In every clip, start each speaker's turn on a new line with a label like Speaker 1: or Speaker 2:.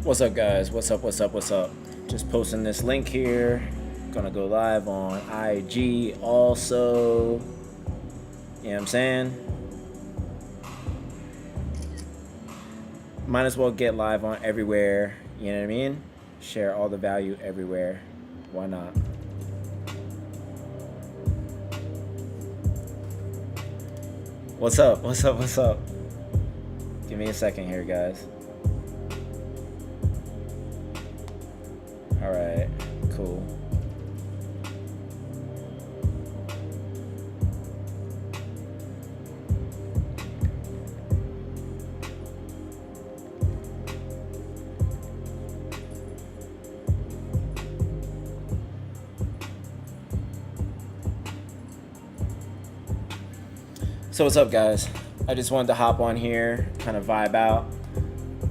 Speaker 1: What's up, guys? What's up? What's up? What's up? Just posting this link here. Gonna go live on IG also. You know what I'm saying? Might as well get live on everywhere. You know what I mean? Share all the value everywhere. Why not? What's up? What's up? What's up? Give me a second here, guys. All right, cool. So what's up, guys? I just wanted to hop on here, kind of vibe out,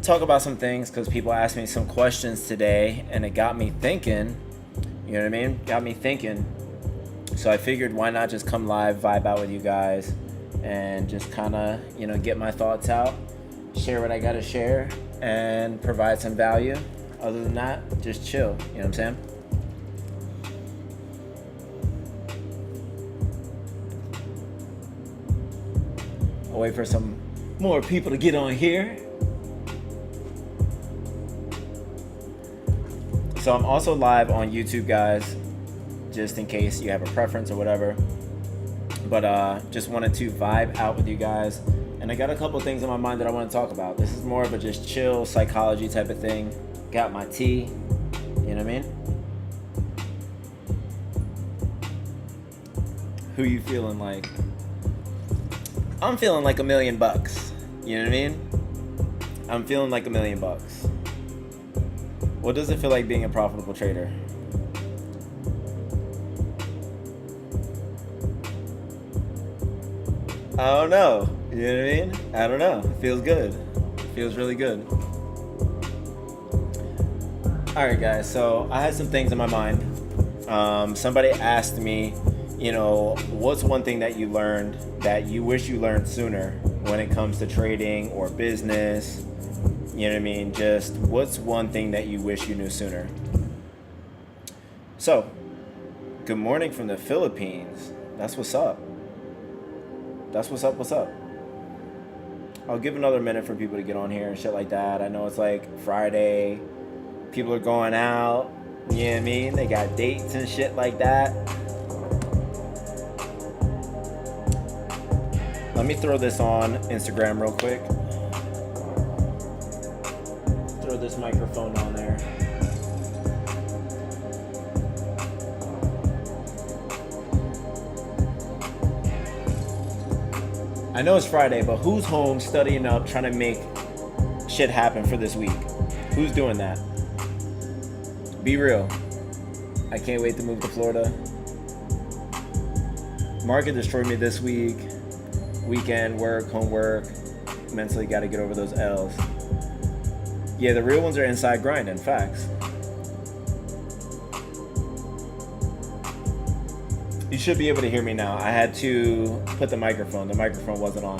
Speaker 1: talk about some things because people asked me some questions today and it got me thinking. You know what I mean? Got me thinking. So I figured why not just come live, vibe out with you guys and just kind of, get my thoughts out, share what I got to share and provide some value. Other than that, just chill. You know what I'm saying? I'll wait for some more people to get on here. So I'm also live on YouTube, guys, just in case you have a preference or whatever. But just wanted to vibe out with you guys. And I got a couple things in my mind that I want to talk about. This is more of a just chill psychology type of thing. Got my tea, you know what I mean? Who you feeling like? I'm feeling like $1 million. You know what I mean? I'm feeling like $1 million. What does it feel like being a profitable trader? I don't know. You know what I mean? I don't know. It feels good. It feels really good. Alright, guys. So I had some things in my mind. Somebody asked me, what's one thing that you learned that you wish you learned sooner when it comes to trading or business? You know what I mean? Just what's one thing that you wish you knew sooner? So, good morning from the Philippines. That's what's up. That's what's up. What's up? I'll give another minute for people to get on here and shit like that. I know it's like Friday. People are going out. You know what I mean? They got dates and shit like that. Let me throw this on Instagram real quick. Throw this microphone on there. I know it's Friday, but who's home studying up, trying to make shit happen for this week? Who's doing that? Be real. I can't wait to move to Florida. Market destroyed me this week. Weekend, work, homework. Mentally got to get over those L's. Yeah, the real ones are inside grinding. Facts. You should be able to hear me now. I had to put the microphone. The microphone wasn't on.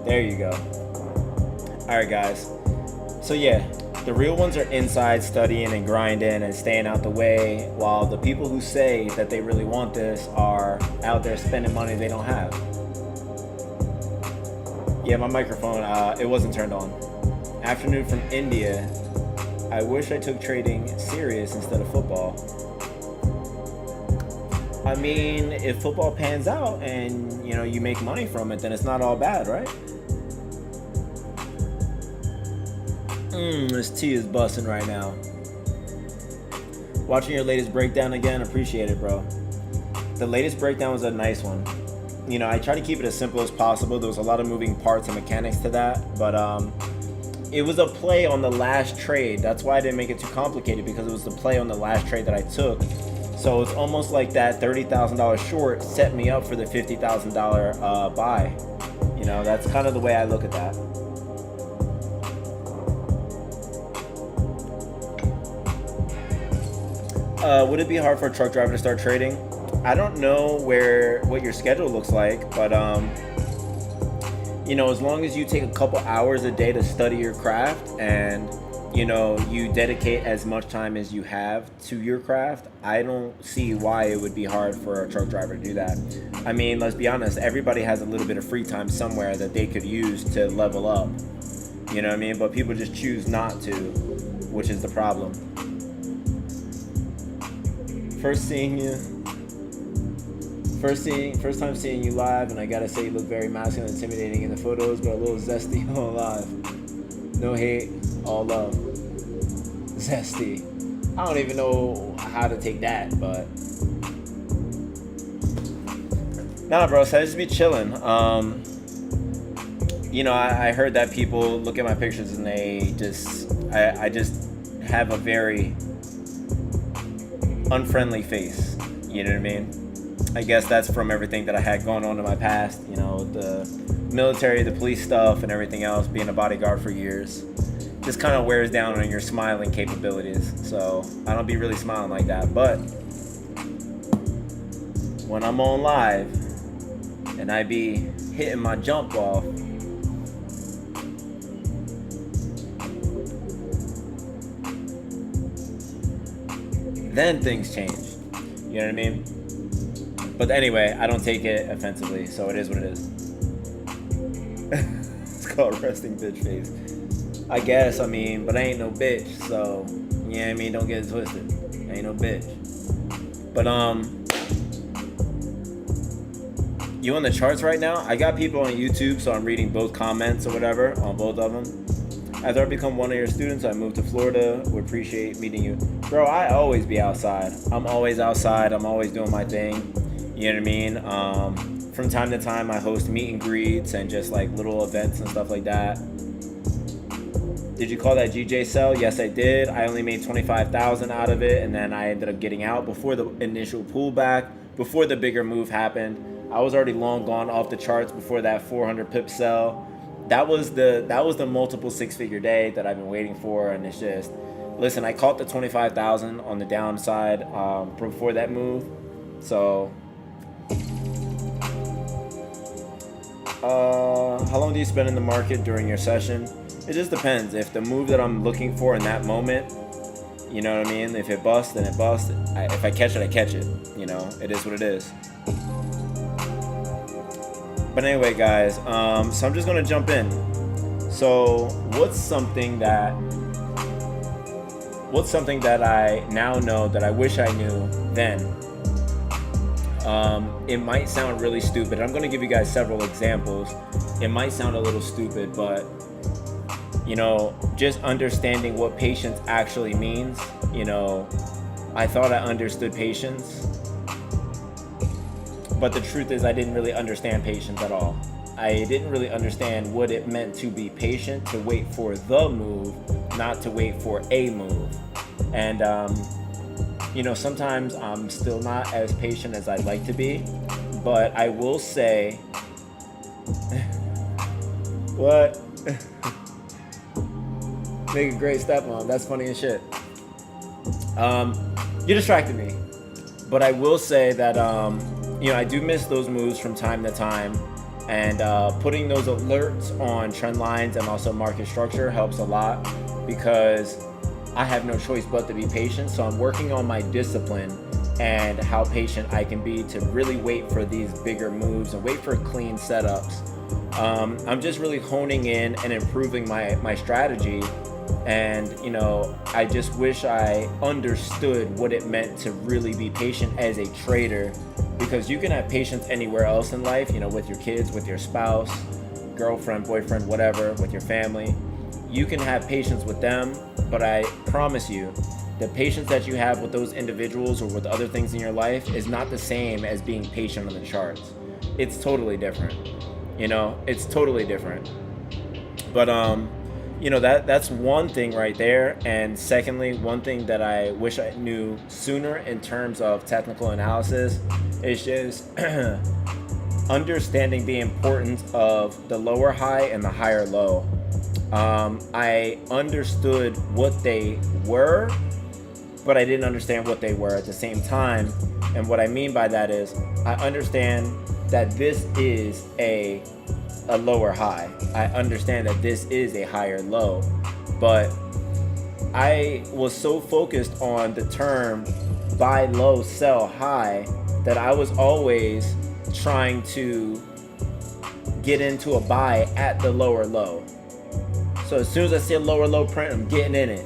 Speaker 1: There you go. All right, guys. So yeah, the real ones are inside studying and grinding and staying out the way, while the people who say that they really want this are out there spending money they don't have. Yeah, my microphone, it wasn't turned on. Afternoon from India. I wish I took trading serious instead of football. I mean, if football pans out and, you make money from it, then it's not all bad, right? This tea is busting right now. Watching your latest breakdown again, appreciate it, bro. The latest breakdown was a nice one. I try to keep it as simple as possible. There was a lot of moving parts and mechanics to that, but it was a play on the last trade. That's why I didn't make it too complicated, because it was the play on the last trade that I took. So it's almost like that $30,000 short set me up for the $50,000 buy. That's kind of the way I look at that. Would it be hard for a truck driver to start trading? I don't know what your schedule looks like, but as long as you take a couple hours a day to study your craft, and you dedicate as much time as you have to your craft, I don't see why it would be hard for a truck driver to do that. I mean, let's be honest, everybody has a little bit of free time somewhere that they could use to level up. You know what I mean? But people just choose not to, which is the problem. First time seeing you live, and I gotta say you look very masculine and intimidating in the photos, but a little zesty on live. No hate, all love. Zesty. I don't even know how to take that, but nah, bro. So I just be chilling. I heard that people look at my pictures and they I just have a very unfriendly face. You know what I mean? I guess that's from everything that I had going on in my past, the military, the police stuff, and everything else, being a bodyguard for years. Just kind of wears down on your smiling capabilities. So I don't be really smiling like that. But when I'm on live and I be hitting my jump off, then things change. You know what I mean? But anyway, I don't take it offensively, so it is what it is. It's called resting bitch face. I guess, but I ain't no bitch, so, you know what I mean? Don't get it twisted. I ain't no bitch. But, you on the charts right now? I got people on YouTube, so I'm reading both comments or whatever on both of them. After I become one of your students, I moved to Florida. Would appreciate meeting you. Bro, I always be outside. I'm always outside. I'm always doing my thing. You know what I mean? From time to time, I host meet and greets and just like little events and stuff like that. Did you call that GJ sell? Yes, I did. I only made $25,000 out of it, and then I ended up getting out before the initial pullback, before the bigger move happened. I was already long gone off the charts before that 400 pip sell. That was the multiple six-figure day that I've been waiting for, and it's just, listen, I caught the 25,000 on the downside before that move, so. How long do you spend in the market during your session? It just depends. If the move that I'm looking for in that moment, you know what I mean? If it busts, then it busts. If I catch it, I catch it. It is what it is. But anyway, guys, so I'm just going to jump in. So what's something that I now know that I wish I knew then? It might sound really stupid. I'm going to give you guys several examples. It might sound a little stupid, but just understanding what patience actually means. I thought I understood patience, but the truth is I didn't really understand patience at all. I didn't really understand what it meant to be patient, to wait for the move, not to wait for a move. And sometimes I'm still not as patient as I'd like to be, but I will say, what? Make a great stepmom. That's funny as shit. You distracted me, but I will say that I do miss those moves from time to time, and putting those alerts on trend lines and also market structure helps a lot, because I have no choice but to be patient. So I'm working on my discipline and how patient I can be to really wait for these bigger moves and wait for clean setups. I'm just really honing in and improving my strategy. And, I just wish I understood what it meant to really be patient as a trader, because you can have patience anywhere else in life, with your kids, with your spouse, girlfriend, boyfriend, whatever, with your family. You can have patience with them, but I promise you, the patience that you have with those individuals or with other things in your life is not the same as being patient on the charts. It's totally different. It's totally different. But that's one thing right there. And secondly, one thing that I wish I knew sooner in terms of technical analysis is just understanding the importance of the lower high and the higher low. I understood what they were, but I didn't understand what they were at the same time. And what I mean by that is I understand that this is a a lower high. I understand that this is a higher low, but I was so focused on the term buy low, sell high that I was always trying to get into a buy at the lower low. So as soon as I see a lower low print, I'm getting in it.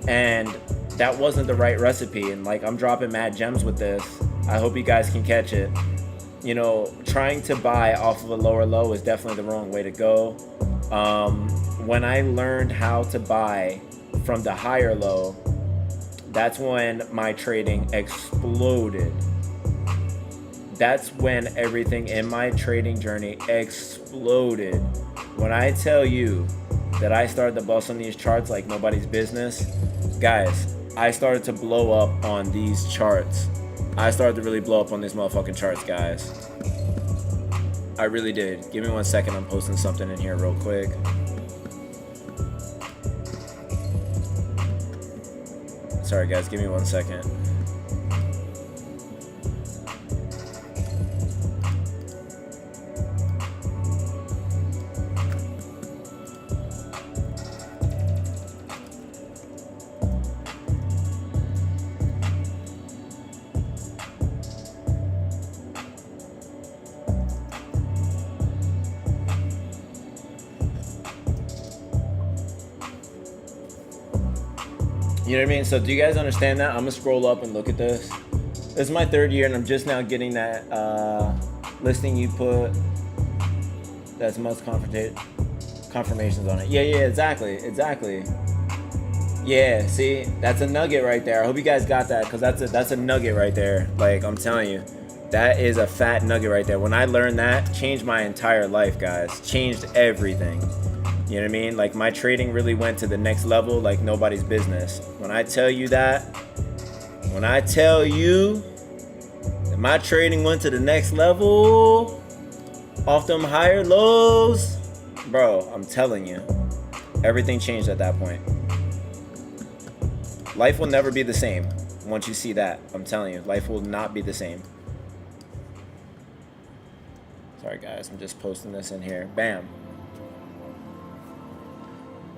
Speaker 1: And that wasn't the right recipe. And like, I'm dropping mad gems with this. I hope you guys can catch it. You know, trying to buy off of a lower low is definitely the wrong way to go. When I learned how to buy from the higher low, that's when my trading exploded. That's when everything in my trading journey exploded. When I tell you that I started to bust on these charts like nobody's business, guys, I started to blow up on these charts. I started to really blow up on these motherfucking charts, guys. I really did. Give me 1 second. I'm posting something in here real quick. Sorry, guys. Give me 1 second. You know what I mean? So do you guys understand that? I'm gonna scroll up and look at this. This is my 3rd year, and I'm just now getting that listing you put. That's most confirmations on it. Yeah, exactly. Yeah, see, that's a nugget right there. I hope you guys got that, because that's a nugget right there. Like, I'm telling you, that is a fat nugget right there. When I learned that, changed my entire life, guys. Changed everything. You know what I mean? Like, my trading really went to the next level like nobody's business. When I tell you that my trading went to the next level off them higher lows, bro, I'm telling you, everything changed at that point. Life will never be the same once you see that. I'm telling you, life will not be the same. Sorry, guys, I'm just posting this in here. Bam.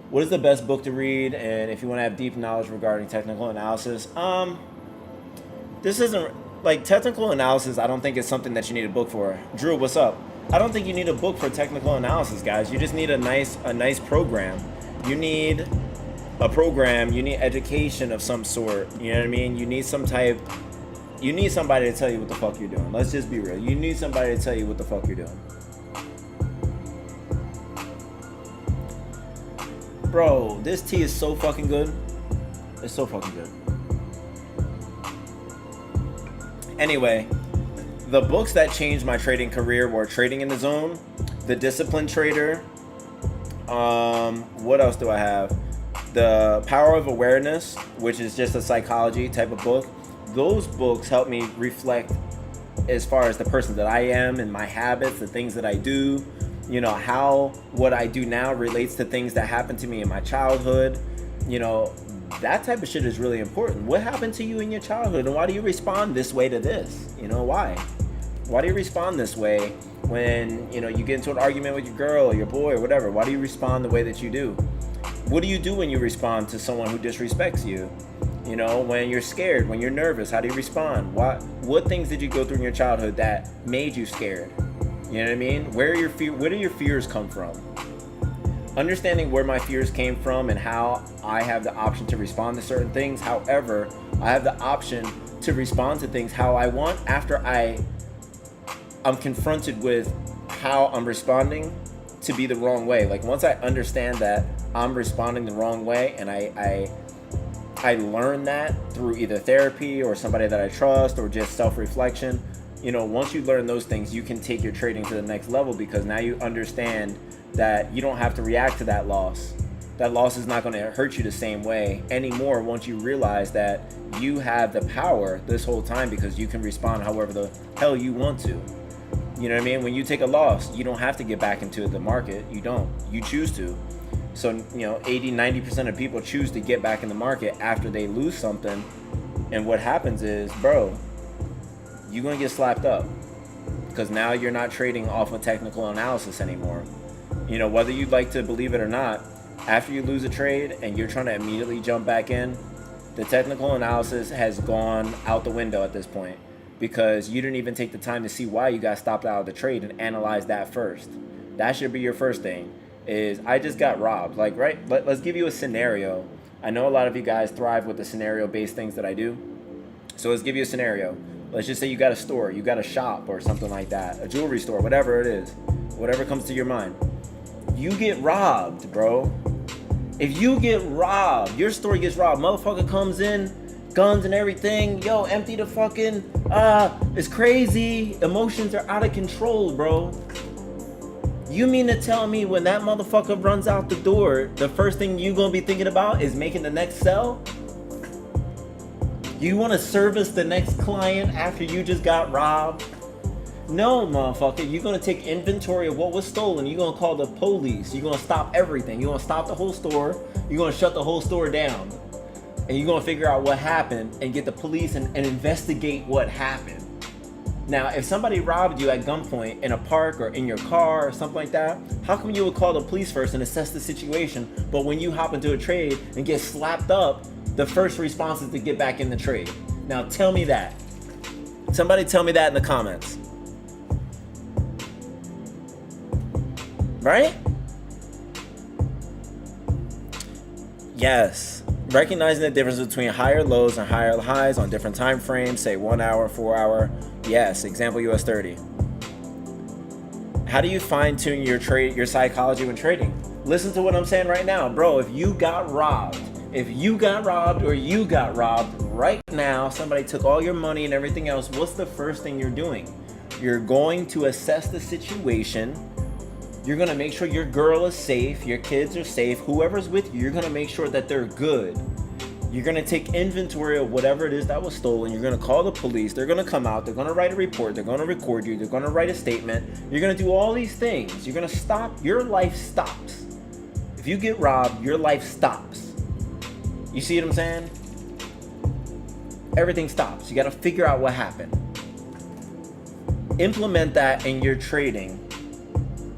Speaker 1: What is the best book to read? And if you want to have deep knowledge regarding technical analysis, this isn't like technical analysis. I don't think it's something that you need a book for. Drew, what's up? I don't think you need a book for technical analysis, guys. You just need a nice program. You need a program. You need education of some sort. You know what I mean? You need somebody to tell you what the fuck you're doing. Let's just be real. You need somebody to tell you what the fuck you're doing. Bro, this tea is so fucking good. It's so fucking good. Anyway, the books that changed my trading career were Trading in the Zone, The Disciplined Trader. What else do I have? The Power of Awareness, which is just a psychology type of book. Those books help me reflect as far as the person that I am and my habits, the things that I do. You know, how what I do now relates to things that happened to me in my childhood. You know, that type of shit is really important. What happened to you in your childhood, and why do you respond this way to this? You know, why? Why do you respond this way when, you know, you get into an argument with your girl or your boy or whatever? Why do you respond the way that you do? What do you do when you respond to someone who disrespects you? You know, when you're scared, when you're nervous, how do you respond? What things did you go through in your childhood that made you scared? You know what I mean? Where do your fears come from? Understanding where my fears came from and how I have the option to respond to certain things. However, I have the option to respond to things how I want after I'm confronted with how I'm responding to be the wrong way. Like, once I understand that I'm responding the wrong way, and I learn that through either therapy or somebody that I trust or just self-reflection. You know, once you learn those things, you can take your trading to the next level, because now you understand that you don't have to react to that loss. That loss is not going to hurt you the same way anymore once you realize that you have the power this whole time, because you can respond however the hell you want to. You know what I mean? When you take a loss, you don't have to get back into the market. You don't. You choose to. So, you know, 80-90% of people choose to get back in the market after they lose something. And what happens is, bro, you're going to get slapped up. because now you're not trading off of technical analysis anymore. You know, whether you'd like to believe it or not, after you lose a trade and you're trying to immediately jump back in, the technical analysis has gone out the window at this point, because you didn't even take the time to see why you got stopped out of the trade and analyze that first. That should be your first thing, is I just got robbed. Like, right, let's give you a scenario. I know a lot of you guys thrive with the scenario-based things that I do. So let's give you a scenario. Let's just say you got a store, you got a shop or something like that, a jewelry store, whatever it is, whatever comes to your mind. You get robbed, bro. If you get robbed, your store gets robbed, motherfucker comes in, guns and everything, yo, empty the fucking, it's crazy, emotions are out of control, bro. You mean to tell me when that motherfucker runs out the door, the first thing you gonna be thinking about is making the next sell? You wanna service the next client after you just got robbed? No, motherfucker, you're gonna take inventory of what was stolen. You're gonna call the police. You're gonna stop everything. You're gonna stop the whole store. You're gonna shut the whole store down. And you're gonna figure out what happened and get the police and investigate what happened. Now, if somebody robbed you at gunpoint in a park or in your car or something like that, how come you would call the police first and assess the situation, but when you hop into a trade and get slapped up, the first response is to get back in the trade? Now, tell me that. Somebody tell me that in the comments. Right? Yes. Recognizing the difference between higher lows and higher highs on different time frames, say 1 hour, 4 hour. Yes, example US 30. How do you fine tune your your psychology when trading? Listen to what I'm saying right now, bro. If you got robbed or you got robbed right now, somebody took all your money and everything else, what's the first thing you're doing? You're going to assess the situation. You're going to make sure your girl is safe, your kids are safe, whoever's with you, you're going to make sure that they're good. You're going to take inventory of whatever it is that was stolen. You're going to call the police. They're going to come out. They're going to write a report. They're going to record you. They're going to write a statement. You're going to do all these things. You're going to stop. Your life stops. If you get robbed, your life stops. You see what I'm saying? Everything stops. You got to figure out what happened. Implement that in your trading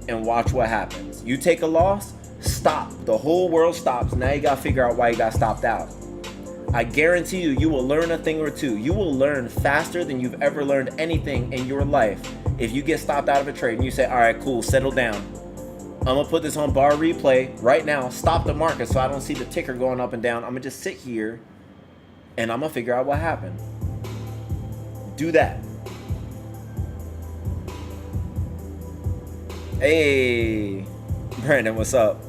Speaker 1: and watch what happens. You take a loss, stop. The whole world stops. Now you got to figure out why you got stopped out. I guarantee you, you will learn a thing or two. You will learn faster than you've ever learned anything in your life if you get stopped out of a trade and you say, all right, cool, settle down. I'm going to put this on bar replay right now. Stop the market so I don't see the ticker going up and down. I'm going to just sit here and I'm going to figure out what happened. Do that. Hey, Brandon, what's up?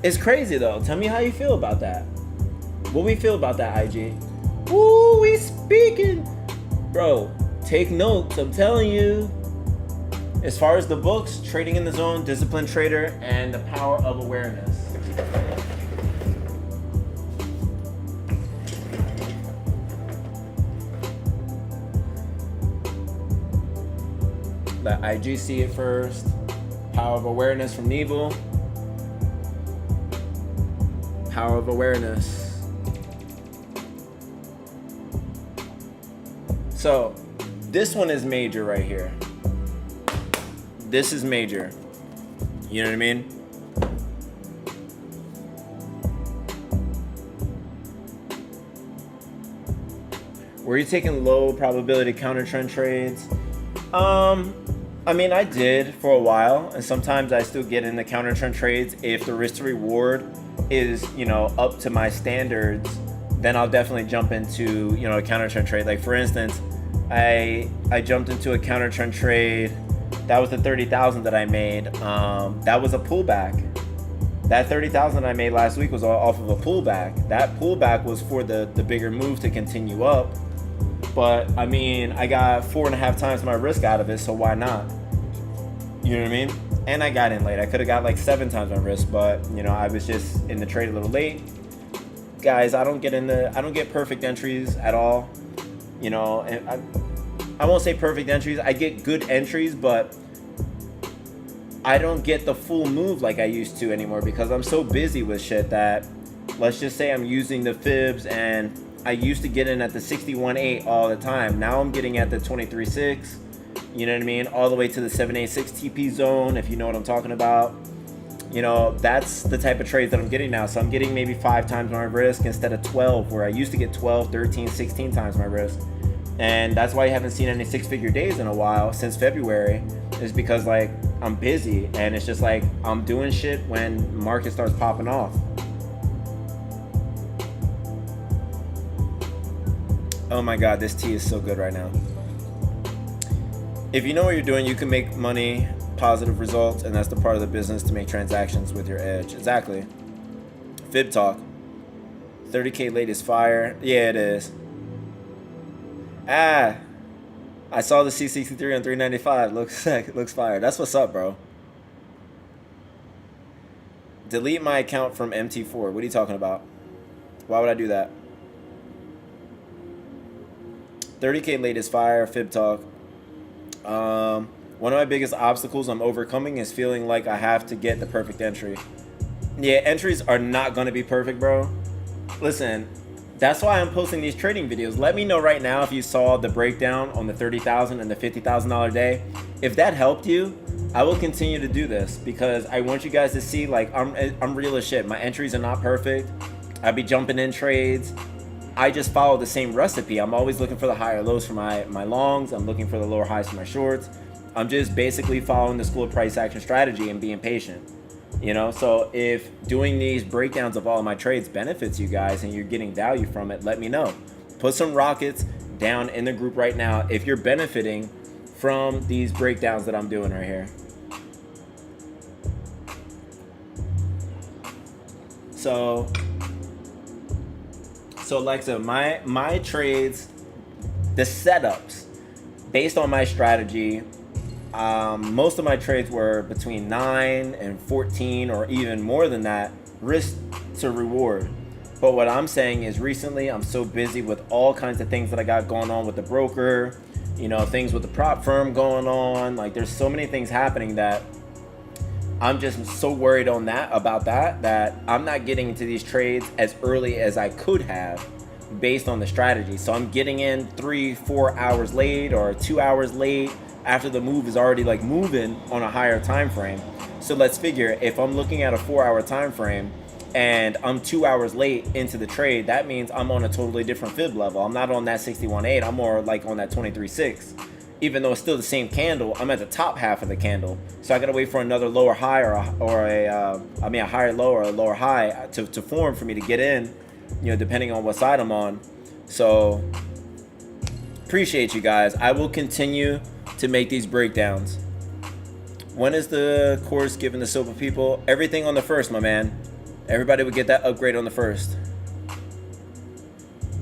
Speaker 1: It's crazy though. Tell me how you feel about that. What we feel about that, IG? Woo, we speaking. Bro, take notes. I'm telling you. As far as the books, Trading in the Zone, Disciplined Trader, and The Power of Awareness. Let IG see it first. Power of Awareness from Neville. Power of Awareness. So, this one is major right here. This is major. You know what I mean? Were you taking low probability counter trend trades? I mean, I did for a while, and sometimes I still get into counter trend trades if the risk to reward is, up to my standards. Then I'll definitely jump into, a counter trend trade. Like for instance, I jumped into a counter trend trade. That was the 30,000 that I made. That was a pullback. That 30,000 I made last week was off of a pullback. That pullback was for the bigger move to continue up. But I mean, I got 4.5 times my risk out of it, so why not? You know what I mean? And I got in late. I could have got like 7 times my risk, but I was just in the trade a little late. Guys, I don't get perfect entries at all. And I won't say perfect entries. I get good entries, but I don't get the full move like I used to anymore because I'm so busy with shit that, let's just say I'm using the fibs, and I used to get in at the 61.8 all the time. Now I'm getting at the 23.6, you know what I mean, all the way to the 786 TP zone, if you know what I'm talking about. You know, that's the type of trades that I'm getting now. So I'm getting maybe 5 times my risk instead of 12, where I used to get 12, 13, 16 times my risk. And that's why you haven't seen any 6-figure days in a while since February, is because like I'm busy, and it's just like I'm doing shit when market starts popping off. Oh my god, this tea is so good right now. If you know what you're doing, you can make money, positive results, and that's the part of the business to make transactions with your edge. Exactly. Fib talk. 30K late is fire. Yeah, it is. I saw the C63 on 395. Looks sick. Looks fire. That's what's up, bro. Delete my account from MT4. What are you talking about? Why would I do that? 30K late is fire. Fib talk. One of my biggest obstacles I'm overcoming is feeling like I have to get the perfect entry. Yeah, entries are not going to be perfect, bro. Listen, that's why I'm posting these trading videos. Let me know right now if you saw the breakdown on the $30,000 and the $50,000 day. If that helped you, I will continue to do this because I want you guys to see, like, I'm real as shit. My entries are not perfect. I be jumping in trades. I just follow the same recipe. I'm always looking for the higher lows for my longs. I'm looking for the lower highs for my shorts. I'm just basically following the school of price action strategy and being patient. You know, so if doing these breakdowns of all of my trades benefits you guys and you're getting value from it, let me know. Put some rockets down in the group right now if you're benefiting from these breakdowns that I'm doing right here. So Alexa, my trades, the setups, based on my strategy, most of my trades were between 9 and 14 or even more than that, risk to reward. But what I'm saying is recently I'm so busy with all kinds of things that I got going on with the broker, you know, things with the prop firm going on. Like there's so many things happening that I'm just so worried on about that I'm not getting into these trades as early as I could have based on the strategy. So I'm getting in 3-4 hours late or 2 hours late after the move is already like moving on a higher time frame. So let's figure, if I'm looking at a 4-hour time frame and I'm 2 hours late into the trade, that means I'm on a totally different fib level. I'm not on that 61.8, I'm more like on that 23.6. Even though it's still the same candle, I'm at the top half of the candle. So I gotta wait for another lower high or a higher low or a lower high to form for me to get in, you know, depending on what side I'm on. So appreciate you guys. I will continue to make these breakdowns. When is the course given to SOPA people? Everything on the first, my man. Everybody would get that upgrade on the first.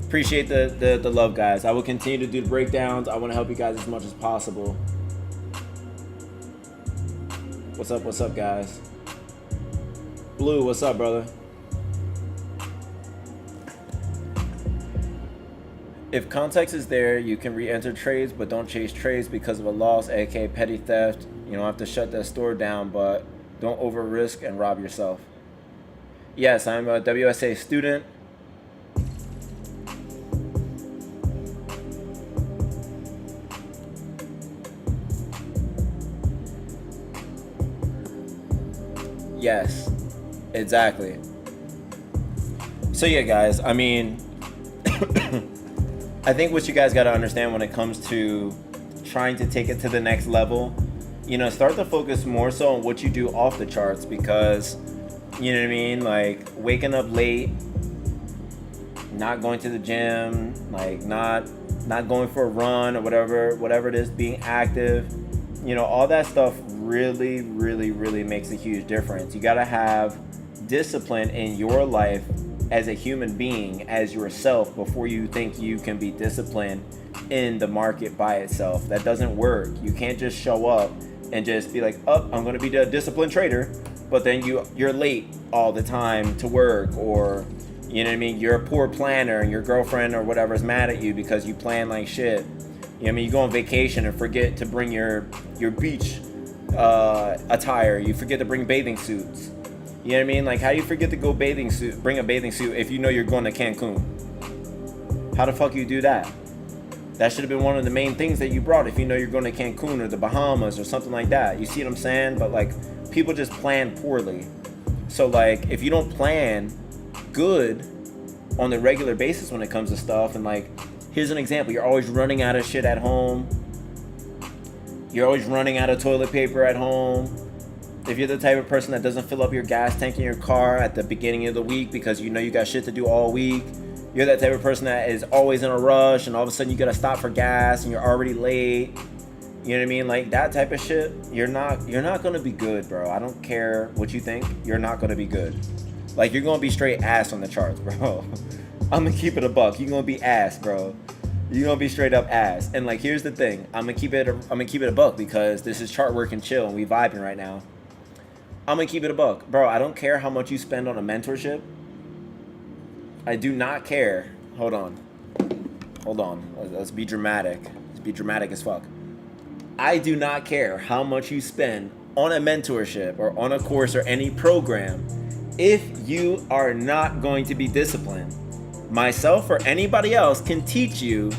Speaker 1: Appreciate the love, guys. I will continue to do the breakdowns. I want to help you guys as much as possible. What's up, guys? Blue, what's up, brother? If context is there, you can re-enter trades, but don't chase trades because of a loss, aka petty theft. You don't have to shut that store down, but don't over risk and rob yourself. Yes, I'm a WSA student. Yes, exactly. So yeah, guys, I mean, I think what you guys got to understand when it comes to trying to take it to the next level, you know, start to focus more so on what you do off the charts, because, you know what I mean, like waking up late, not going to the gym, like not going for a run or whatever it is, being active, you know, all that stuff really makes a huge difference. You got to have discipline in your life as a human being, as yourself, before you think you can be disciplined in the market by itself. That doesn't work. You can't just show up and just be like, oh, I'm going to be a disciplined trader, but then you're late all the time to work, or, you know what I mean, you're a poor planner and your girlfriend or whatever is mad at you because you plan like shit. You know what I mean, you go on vacation and forget to bring your beach attire. You forget to bring bathing suits. You know what I mean? Like, how do you forget to bring a bathing suit if you know you're going to Cancun? How the fuck you do that? That should have been one of the main things that you brought if you know you're going to Cancun or the Bahamas or something like that. You see what I'm saying? But like, people just plan poorly. So like, if you don't plan good on the regular basis when it comes to stuff, and like, here's an example: you're always running out of shit at home. You're always running out of toilet paper at home. If you're the type of person that doesn't fill up your gas tank in your car at the beginning of the week because you know you got shit to do all week. You're that type of person that is always in a rush and all of a sudden you gotta stop for gas and you're already late. You know what I mean? Like that type of shit, you're not gonna be good, bro. I don't care what you think, you're not gonna be good. Like, you're gonna be straight ass on the charts, bro. I'm gonna keep it a buck. You're gonna be ass, bro. You're gonna be straight up ass. And like, here's the thing, I'm gonna keep it a buck because this is chart work and chill and we vibing right now. I'm gonna keep it a buck, bro. I don't care how much you spend on a mentorship. I do not care. Hold on. Let's be dramatic. Let's be dramatic as fuck. I do not care how much you spend on a mentorship or on a course or any program if you are not going to be disciplined. Myself or anybody else can teach you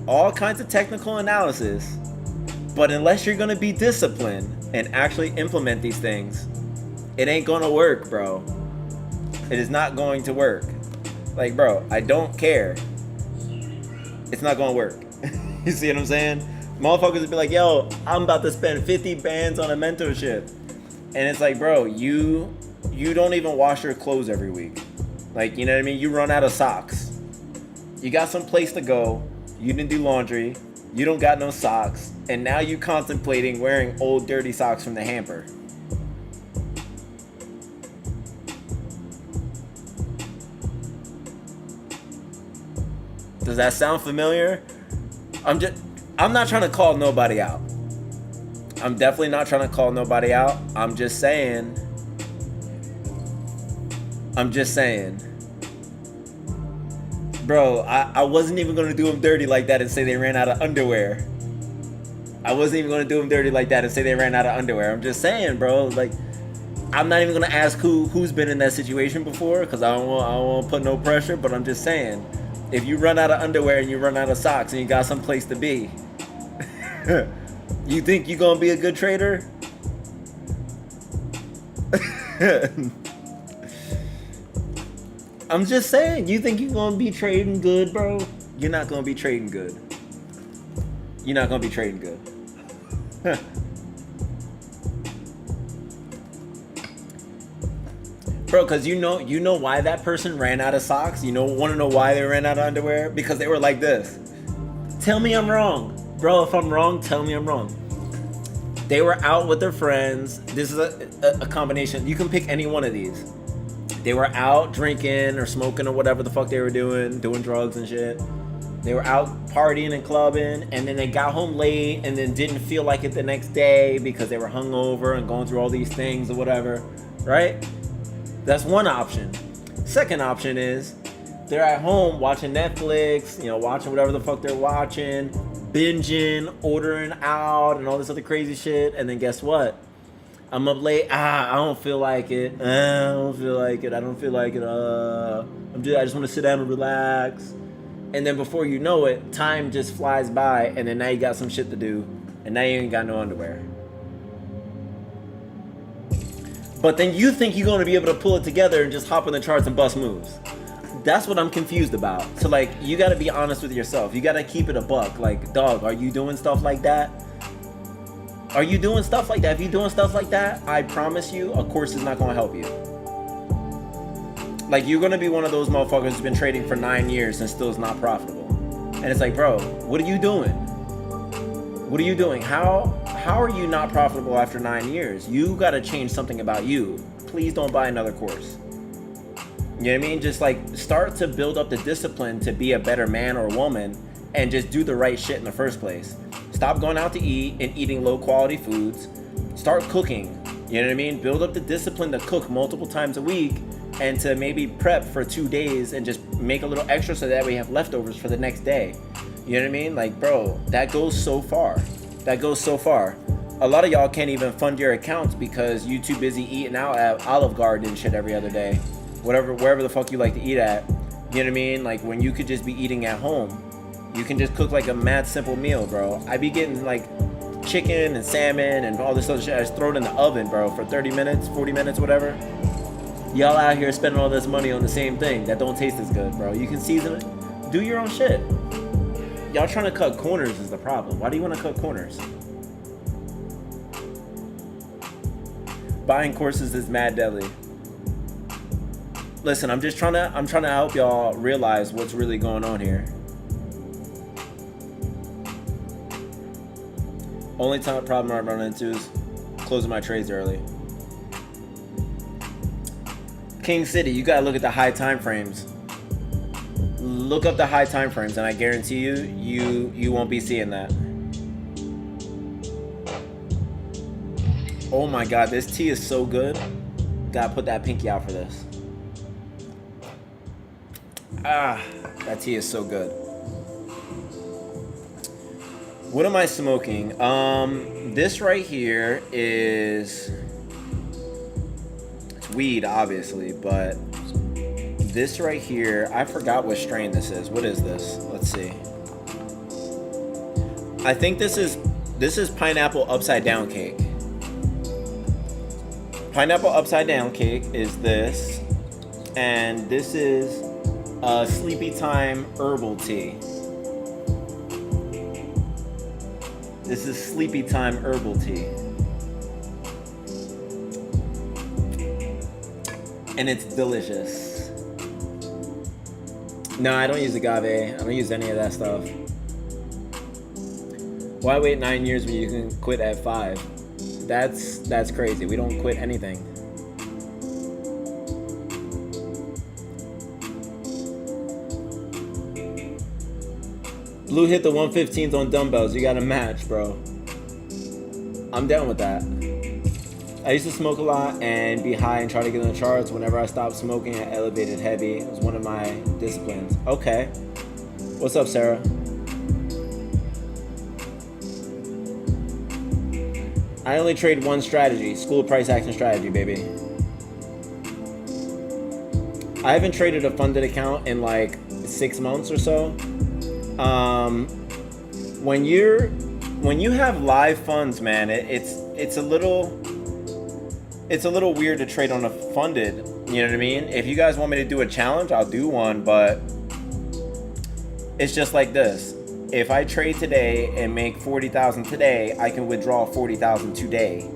Speaker 1: all kinds of technical analysis, but unless you're going to be disciplined and actually implement these things, it ain't going to work, bro. It is not going to work. Like, bro, I don't care. It's not gonna work. You see what I'm saying? Motherfuckers would be like, yo, I'm about to spend 50 bands on a mentorship. And it's like, bro, you don't even wash your clothes every week. Like, you know what I mean? You run out of socks. You got some place to go. You didn't do laundry. You don't got no socks. And now you contemplating wearing old dirty socks from the hamper. Does that sound familiar? I'm not trying to call nobody out. I'm definitely not trying to call nobody out. I'm just saying. Bro, I wasn't even going to do them dirty like that and say they ran out of underwear. I'm just saying, bro. Like, I'm not even going to ask who's been in that situation before because I don't want to put no pressure, but I'm just saying. If you run out of underwear and you run out of socks and you got some place to be, you think you're going to be a good trader? I'm just saying, you think you're going to be trading good, bro? You're not going to be trading good. Bro, because you know why that person ran out of socks? Want to know why they ran out of underwear? Because they were like this. Tell me I'm wrong. Bro, if I'm wrong, tell me I'm wrong. They were out with their friends. This is a combination. You can pick any one of these. They were out drinking or smoking or whatever the fuck they were doing drugs and shit. They were out partying and clubbing, and then they got home late and then didn't feel like it the next day because they were hungover and going through all these things or whatever, right? That's one option. Second option is they're at home watching Netflix, watching whatever the fuck they're watching, binging, ordering out, and all this other crazy shit. And then guess what? I'm up late. I don't feel like it. I just want to sit down and relax. And then before you know it, time just flies by, and then now you got some shit to do, and now you ain't got no underwear. But then you think you're going to be able to pull it together and just hop on the charts and bust moves. That's what I'm confused about. So, like, you got to be honest with yourself. You got to keep it a buck. Like, dog, are you doing stuff like that? If you're doing stuff like that, I promise you, a course is not going to help you. Like, you're going to be one of those motherfuckers who's been trading for 9 years and still is not profitable. And it's like, bro, what are you doing? How are you not profitable after 9 years? You got to change something about you. Please don't buy another course. You know what I mean? Just like start to build up the discipline to be a better man or woman and just do the right shit in the first place. Stop going out to eat and eating low quality foods. Start cooking. You know what I mean? Build up the discipline to cook multiple times a week and to maybe prep for 2 days and just make a little extra so that we have leftovers for the next day. You know what I mean? Like, bro, that goes so far. A lot of y'all can't even fund your accounts because you too busy eating out at Olive Garden and shit every other day. Wherever the fuck you like to eat at. You know what I mean? Like, when you could just be eating at home. You can just cook like a mad simple meal, bro. I be getting like chicken and salmon and all this other shit. I just throw it in the oven, bro, for 30 minutes, 40 minutes, whatever. Y'all out here spending all this money on the same thing that don't taste as good, bro. You can season it. Do your own shit. Y'all trying to cut corners is the problem. Why do you want to cut corners? Buying courses is mad deadly. Listen, I'm trying to help y'all realize what's really going on here. Only problem I run into is closing my trades early. King City, you gotta look at the high time frames. Look up the high time frames, and I guarantee you won't be seeing that. Oh my god, this tea is so good. Gotta put that pinky out for this. Ah, that tea is so good. What am I smoking? This right here is, it's weed, obviously, but this right here, I forgot what strain this is. What is this? Let's see. I think this is pineapple upside down cake. Pineapple upside down cake is this, and this is Sleepy Time herbal tea. This is Sleepy Time herbal tea. And it's delicious. No, I don't use agave. I don't use any of that stuff. Why wait 9 years when you can quit at 5? That's crazy. We don't quit anything. Blue hit the 115s on dumbbells. You got a match, bro. I'm down with that. I used to smoke a lot and be high and try to get on the charts. Whenever I stopped smoking, I elevated heavy. It was one of my disciplines. Okay. What's up, Sarah? I only trade one strategy. School price action strategy, baby. I haven't traded a funded account in like 6 months or so. When you have live funds, man, it's a little weird to trade on a funded. You know what I mean? If you guys want me to do a challenge, I'll do one, but it's just like this. If I trade today and make 40,000 today, I can withdraw 40,000 today.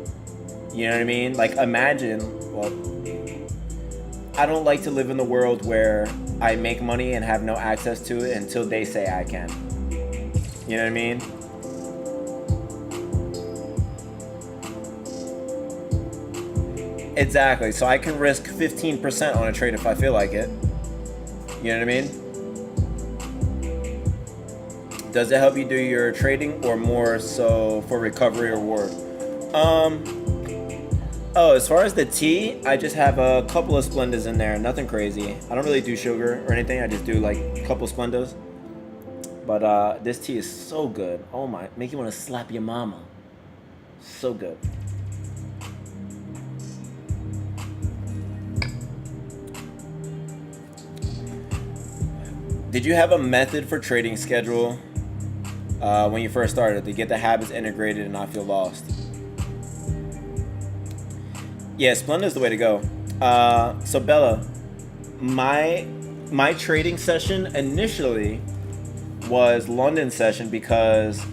Speaker 1: You know what I mean? Like, imagine, well, I don't like to live in the world where I make money and have no access to it until they say I can. You know what I mean? Exactly. So I can risk 15% on a trade if I feel like it. You know what I mean? Does it help you do your trading or more so for recovery or reward? Oh, as far as the tea, I just have a couple of Splendas in there. Nothing crazy. I don't really do sugar or anything. I just do like a couple Splendas. But this tea is so good. Oh my, make you want to slap your mama. So good. Did you have a method for trading schedule when you first started to get the habits integrated and not feel lost? Yeah, Splenda is the way to go. So Bella, my trading session initially was London session because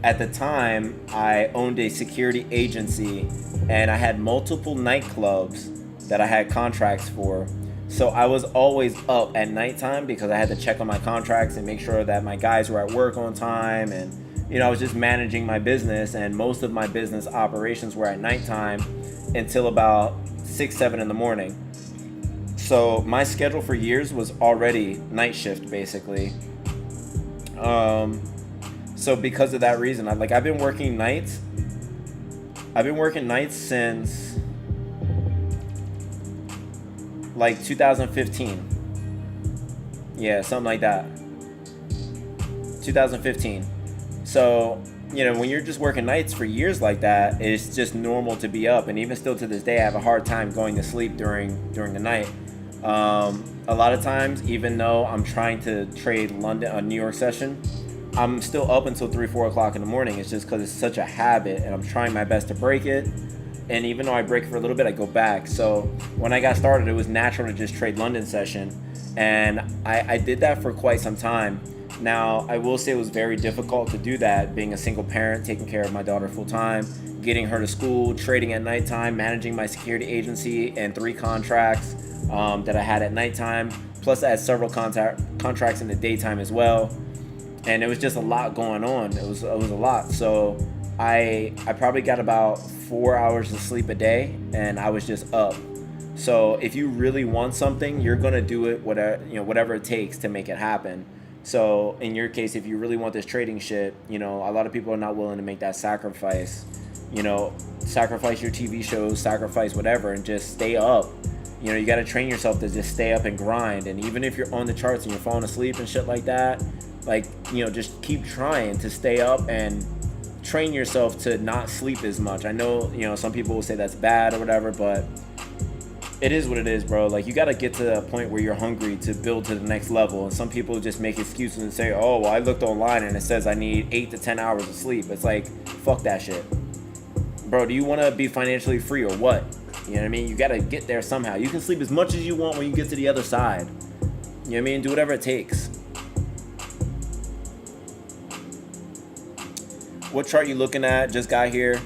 Speaker 1: at the time I owned a security agency and I had multiple nightclubs that I had contracts for. So I was always up at nighttime because I had to check on my contracts and make sure that my guys were at work on time, and you know, I was just managing my business, and most of my business operations were at nighttime until about 6-7 in the morning. So my schedule for years was already night shift basically. So because of that reason, I've been working nights. I've been working nights since like 2015. Yeah, something like that. 2015. So, you know, when you're just working nights for years like that, it's just normal to be up. And even still to this day, I have a hard time going to sleep during the night. a lot of times, even though I'm trying to trade London a New York session, I'm still up until 3, 4 o'clock in the morning. It's just because it's such a habit, and I'm trying my best to break it. And even though I break it for a little bit, I go back. So when I got started, it was natural to just trade London session, and I did that for quite some time. Now, I will say it was very difficult to do that, being a single parent, taking care of my daughter full time, getting her to school, trading at nighttime, managing my security agency and 3 contracts that I had at nighttime. Plus, I had several contracts in the daytime as well. And it was just a lot going on. It was a lot. So I probably got about 4 hours of sleep a day, and I was just up. So if you really want something, you're gonna do it whatever it takes to make it happen. So in your case, if you really want this trading shit, a lot of people are not willing to make that sacrifice. Sacrifice your TV shows, sacrifice whatever, and just stay up. You got to train yourself to just stay up and grind. And even if you're on the charts and you're falling asleep and shit like that, just keep trying to stay up and train yourself to not sleep as much. I know, some people will say that's bad or whatever, but it is what it is, bro. Like, you got to get to a point where you're hungry to build to the next level. And some people just make excuses and say, oh, well, I looked online and it says I need 8 to 10 hours of sleep. It's like, fuck that shit. Bro, do you want to be financially free or what? You know what I mean? You got to get there somehow. You can sleep as much as you want when you get to the other side. You know what I mean? Do whatever it takes. What chart you looking at? Just got here.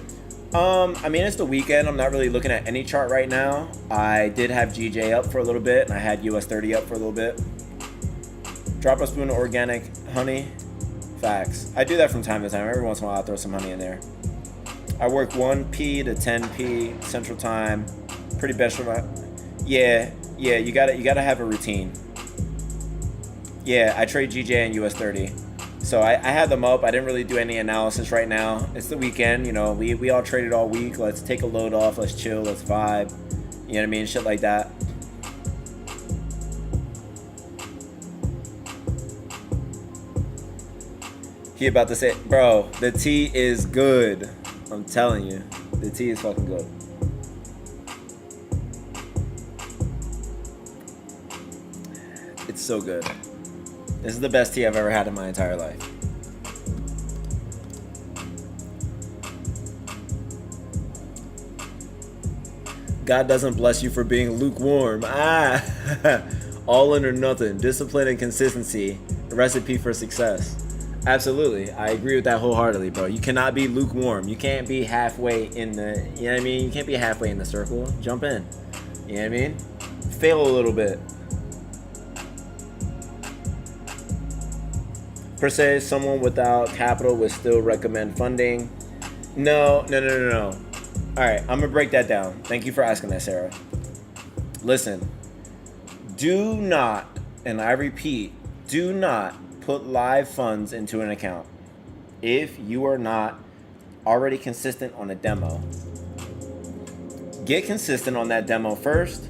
Speaker 1: It's the weekend. I'm not really looking at any chart right now. I did have GJ up for a little bit, and I had US 30 up for a little bit. Drop a spoon of organic honey. Facts. I do that from time to time. Every once in a while, I'll throw some honey in there. I work 1p to 10p Central Time. Pretty best for my... Yeah. You gotta have a routine. Yeah, I trade GJ and US 30. So I had them up. I didn't really do any analysis right now. It's the weekend, we all traded all week. Let's take a load off. Let's chill. Let's vibe. You know what I mean? Shit like that. He about to say, bro, the tea is good. I'm telling you, the tea is fucking good. It's so good. This is the best tea I've ever had in my entire life. God doesn't bless you for being lukewarm. All in or nothing. Discipline and consistency. A recipe for success. Absolutely. I agree with that wholeheartedly, bro. You cannot be lukewarm. You can't be halfway in the, you know what I mean? You can't be halfway in the circle. Jump in. You know what I mean? Fail a little bit. Per se, someone without capital would still recommend funding. No. All right, I'm going to break that down. Thank you for asking that, Sarah. Listen, do not, and I repeat, do not put live funds into an account if you are not already consistent on a demo. Get consistent on that demo first,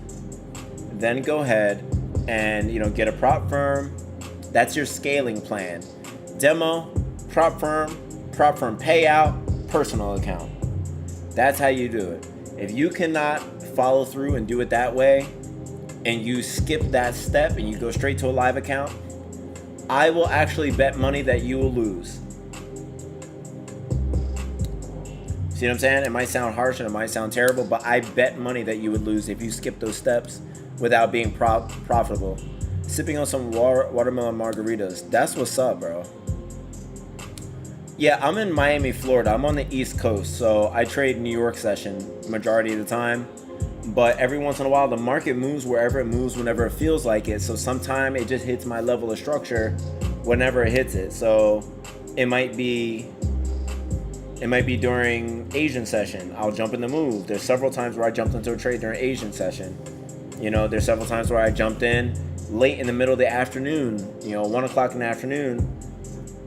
Speaker 1: then go ahead and get a prop firm. That's your scaling plan. Demo, prop firm payout, personal account. That's how you do it. If you cannot follow through and do it that way, and you skip that step and you go straight to a live account, I will actually bet money that you will lose. See what I'm saying? It might sound harsh and it might sound terrible, but I bet money that you would lose if you skip those steps without being profitable. Sipping on some watermelon margaritas. That's what's up, bro. Yeah, I'm in Miami, Florida. I'm on the East Coast, so I trade New York session majority of the time. But every once in a while, the market moves wherever it moves, whenever it feels like it. So sometimes it just hits my level of structure whenever it hits it. So it might be during Asian session. I'll jump in the move. There's several times where I jumped into a trade during Asian session. There's several times where I jumped in late in the middle of the afternoon, 1 o'clock in the afternoon.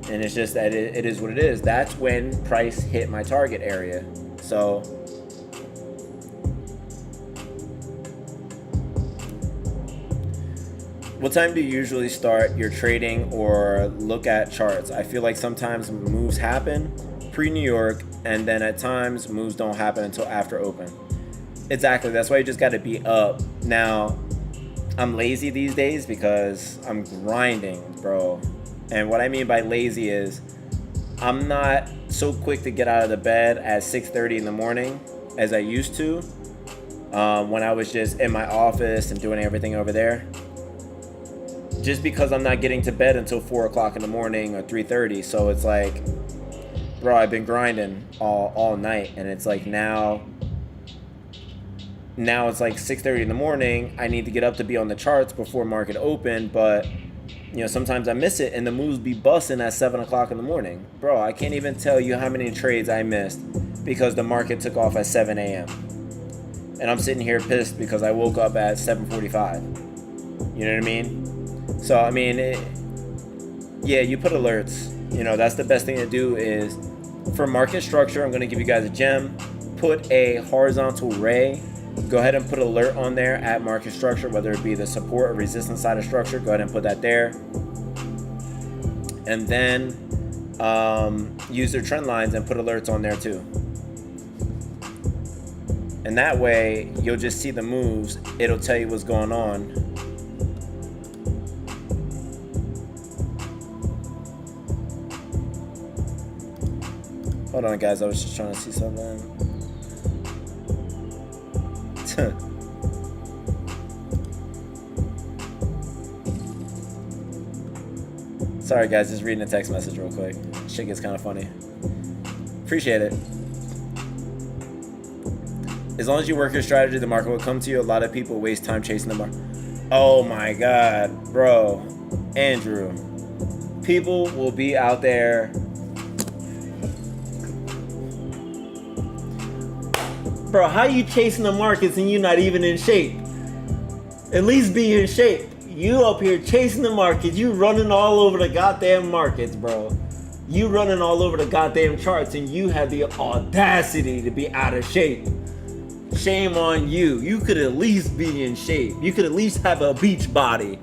Speaker 1: And it's just that it is what it is. That's when price hit my target area. So what time do you usually start your trading or look at charts? I feel like sometimes moves happen pre-New York, and then at times moves don't happen until after open. Exactly. That's why you just got to be up. Now, I'm lazy these days because I'm grinding, bro. And what I mean by lazy is I'm not so quick to get out of the bed at 6:30 in the morning as I used to when I was just in my office and doing everything over there. Just because I'm not getting to bed until 4 o'clock in the morning or 3:30. So it's like, bro, I've been grinding all night, and it's like now it's like 6:30 in the morning. I need to get up to be on the charts before market open, but sometimes I miss it, and the moves be busting at 7 o'clock in the morning. Bro, I can't even tell you how many trades I missed because the market took off at 7 a.m. And I'm sitting here pissed because I woke up at 7:45. You know what I mean? So, I mean, yeah, you put alerts. That's the best thing to do is, for market structure, I'm going to give you guys a gem. Put a horizontal ray. Go ahead and put alert on there at market structure, whether it be the support or resistance side of structure. Go ahead and put that there. And then use their trend lines and put alerts on there too. And that way, you'll just see the moves. It'll tell you what's going on. Hold on, guys. I was just trying to see something. Sorry, guys. Just reading a text message real quick. Shit gets kind of funny. Appreciate it. As long as you work your strategy, the market will come to you. A lot of people waste time chasing the market. Oh my God, bro. Andrew. People will be out there. Bro, how you chasing the markets and you not even in shape? At least be in shape. You up here chasing the markets. You running all over the goddamn markets, bro. You running all over the goddamn charts, and you have the audacity to be out of shape. Shame on you. You could at least be in shape. You could at least have a beach body.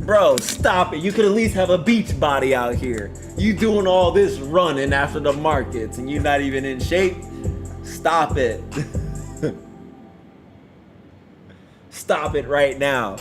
Speaker 1: Bro, stop it. You could at least have a beach body out here. You doing all this running after the markets and you not even in shape? Stop it. Stop it right now.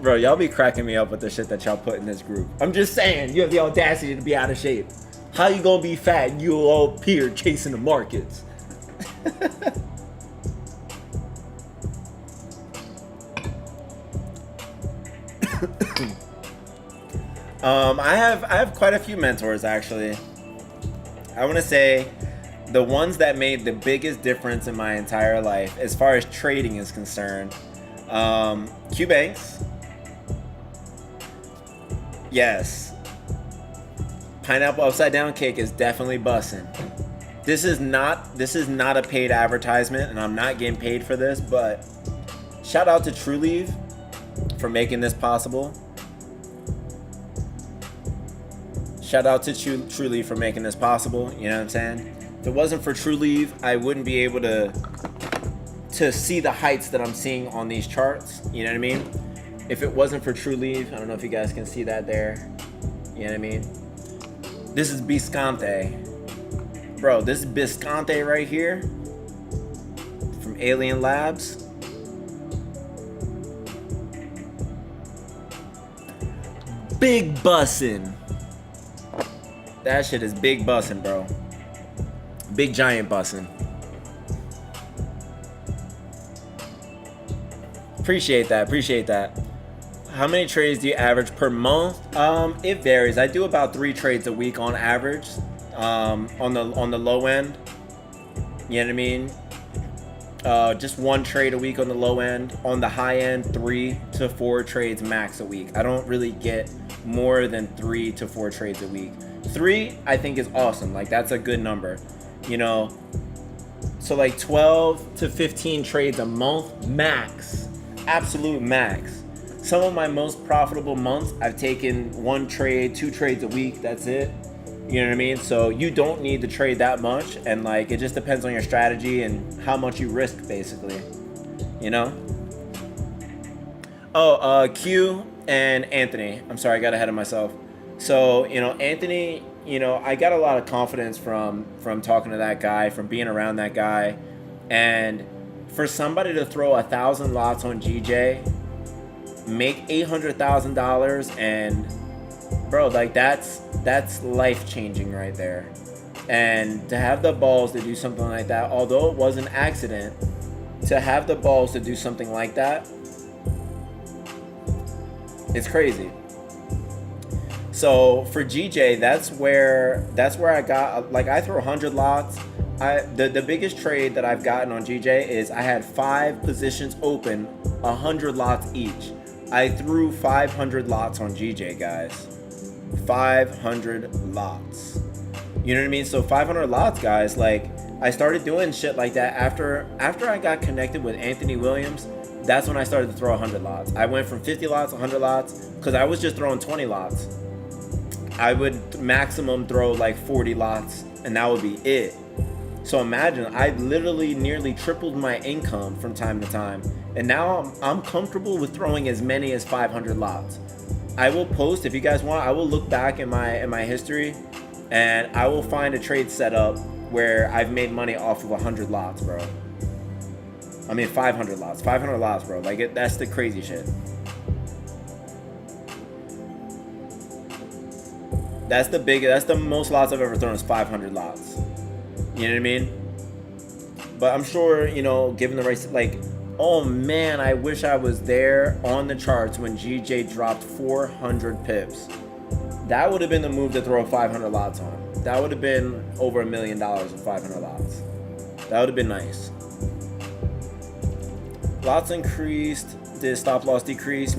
Speaker 1: Bro, y'all be cracking me up with the shit that y'all put in this group. I'm just saying, you have the audacity to be out of shape. How you gonna be fat and you all up here chasing the markets? I have quite a few mentors, actually. I want to say the ones that made the biggest difference in my entire life as far as trading is concerned. Q Banks. Yes. Pineapple upside down cake is definitely bussin'. This is not a paid advertisement, and I'm not getting paid for this, but shout out to TrueLeave for making this possible. Shout out to TrueLeave for making this possible. You know what I'm saying? If it wasn't for TrueLeave, I wouldn't be able to see the heights that I'm seeing on these charts. You know what I mean? If it wasn't for TrueLeave, I don't know if you guys can see that there. You know what I mean? This is Biscante. Bro, this is Biscante right here from Alien Labs. Big bussin'. That shit is big bussin', bro. Big giant bussin'. Appreciate that. How many trades do you average per month? It varies. I do about 3 trades a week on average. On the low end. You know what I mean? Just 1 trade a week on the low end. On the high end, 3 to 4 trades max a week. I don't really get more than 3 to 4 trades a week. 3, I think, is awesome. Like, that's a good number. You know? So, like, 12 to 15 trades a month max. Absolute max. Some of my most profitable months, I've taken 1 trade, 2 trades a week. That's it. You know what I mean? So you don't need to trade that much, and like it just depends on your strategy and how much you risk, basically. You know? Oh, Q, and Anthony. I'm sorry, I got ahead of myself. So, Anthony, I got a lot of confidence from talking to that guy, from being around that guy. And for somebody to throw 1,000 lots on GJ, make $800,000, and bro, like that's life changing right there. And to have the balls to do something like that, although it was an accident, to have the balls to do something like that, it's crazy. So for GJ, that's where I got, like, I throw 100 lots. The biggest trade that I've gotten on GJ is I had 5 positions open, 100 lots each. I threw 500 lots on GJ, guys. 500 lots. You know what I mean? So 500 lots, guys. Like, I started doing shit like that after I got connected with Anthony Williams. That's when I started to throw 100 lots. I went from 50 lots, 100 lots, because I was just throwing 20 lots. I would maximum throw like 40 lots, and that would be it. So imagine, I literally nearly tripled my income from time to time. And now I'm comfortable with throwing as many as 500 lots. I will post, if you guys want, I will look back in my history, and I will find a trade setup where I've made money off of 100 lots, bro. I mean 500 lots. 500 lots, bro. Like, that's the crazy shit. That's the most lots I've ever thrown is 500 lots. You know what I mean? But I'm sure, given the race, like, oh man, I wish I was there on the charts when GJ dropped 400 pips. That would have been the move to throw 500 lots on. That would have been over $1 million with 500 lots. That would have been nice. Lots increased. Did stop loss decrease?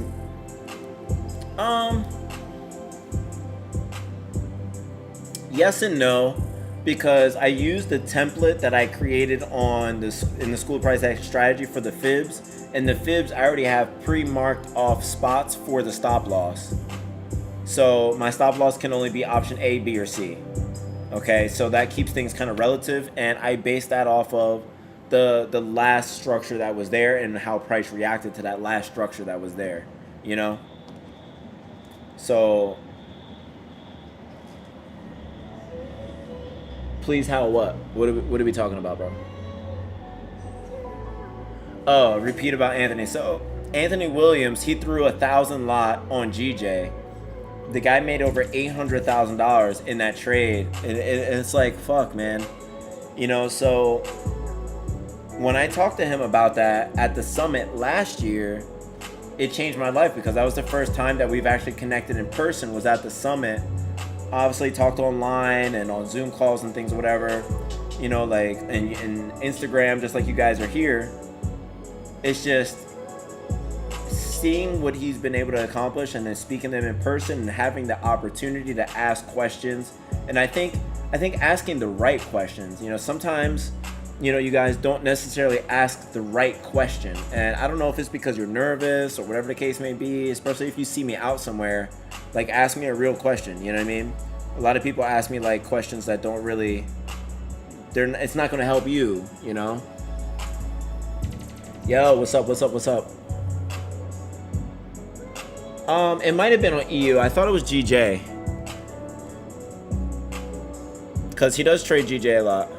Speaker 1: Yes and no, because I used the template that I created in the School of Price Action Strategy for the fibs, and the fibs I already have pre-marked off spots for the stop loss. So my stop loss can only be option A, B, or C. Okay, so that keeps things kind of relative, and I base that off of the last structure that was there and how price reacted to that last structure that was there, So please, how, what? What are we talking about, bro? Oh, repeat about Anthony. So Anthony Williams, he threw 1,000 lot on GJ. The guy made over $800,000 in that trade. It's like, fuck, man. So when I talked to him about that at the summit last year, it changed my life, because that was the first time that we've actually connected in person, was at the summit. Obviously talked online and on Zoom calls and things, whatever, like, and Instagram, just like you guys are here. It's just seeing what he's been able to accomplish, and then speaking to them in person and having the opportunity to ask questions. And I think asking the right questions, sometimes, you guys don't necessarily ask the right question. And I don't know if it's because you're nervous or whatever the case may be, especially if you see me out somewhere. Like, ask me a real question, you know what I mean? A lot of people ask me, like, questions that don't really, it's not going to help you, Yo, what's up? It might have been on EU. I thought it was GJ. Because he does trade GJ a lot.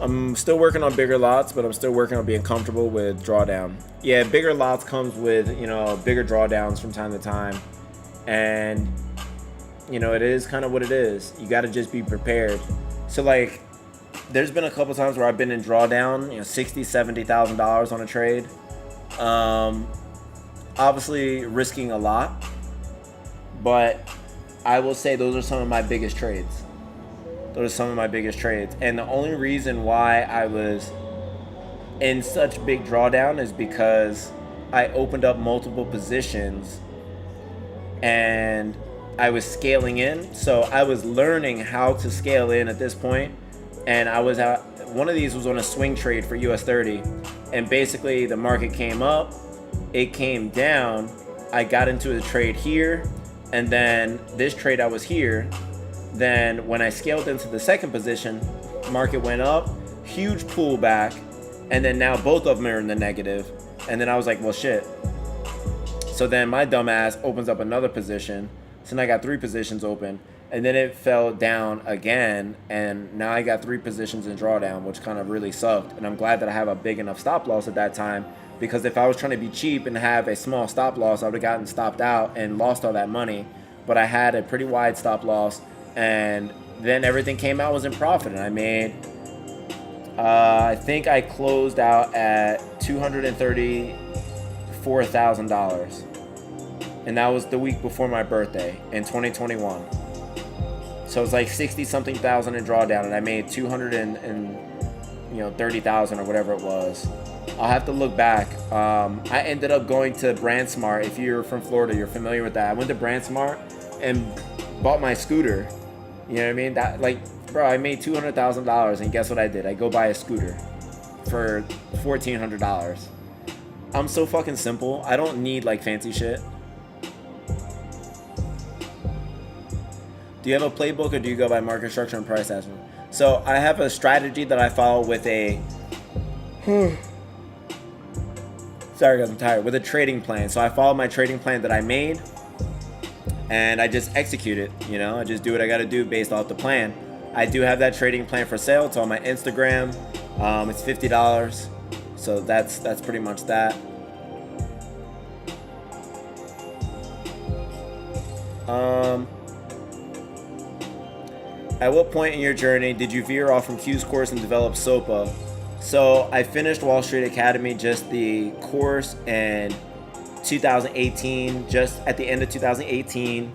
Speaker 1: I'm still working on bigger lots, but I'm still working on being comfortable with drawdown. Yeah, bigger lots comes with, bigger drawdowns from time to time. And, it is kind of what it is. You got to just be prepared. So, like, there's been a couple times where I've been in drawdown, $60,000, $70,000 on a trade. Obviously risking a lot, but I will say those are some of my biggest trades. Those are some of my biggest trades. And the only reason why I was in such big drawdown is because I opened up multiple positions and I was scaling in. So I was learning how to scale in at this point. And I was out, one of these was on a swing trade for US 30. And basically the market came up, it came down. I got into the trade here. And then this trade I was here. Then when I scaled into the second position, market went up, huge pullback, and then now both of them are in the negative. And then I was like, well, shit. So then my dumbass opens up another position. So now I got 3 positions open. And then it fell down again. And now I got 3 positions in drawdown, which kind of really sucked. And I'm glad that I have a big enough stop loss at that time. Because if I was trying to be cheap and have a small stop loss, I would have gotten stopped out and lost all that money. But I had a pretty wide stop loss. And then everything came out was in profit. And I made, I think I closed out at $234,000. And that was the week before my birthday in 2021. So it's like 60 something thousand in drawdown, and I made 230,000 or whatever it was. I'll have to look back. I ended up going to BrandSmart. If you're from Florida, you're familiar with that. I went to BrandSmart and bought my scooter. You know what I mean? That, like, bro, I made $200,000, and guess what I did? I go buy a scooter for $1,400. I'm so fucking simple. I don't need like fancy shit. Do you have a playbook, or do you go by market structure and price action? So I have a strategy that I follow with a sorry guys, I'm tired. With a trading plan. So I follow my trading plan that I made, and I just execute it. You know, I just do what I got to do based off the plan. I do have that trading plan for sale. It's on my Instagram. It's $50. So that's pretty much that. At what point in your journey did you veer off from Q's course and develop SOPA? So I finished Wall Street Academy, just the course, in 2018, just at the end of 2018.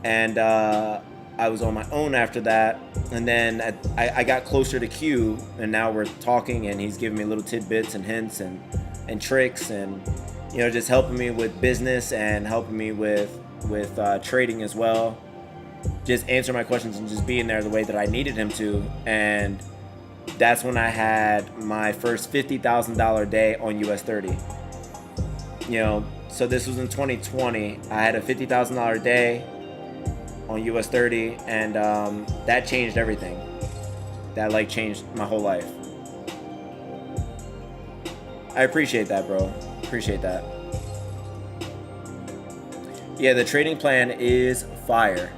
Speaker 1: And I was on my own after that. And then I got closer to Q, and now we're talking, and he's giving me little tidbits and hints and tricks, and, you know, just helping me with business and helping me with trading as well. Just answer my questions and just being there the way that I needed him to. And that's when I had my first $50,000 day on US 30. You know, so this was in 2020. I had a $50,000 day on US 30, and that changed everything. That like changed my whole life. I appreciate that, bro. Appreciate that. Yeah, the trading plan is fire.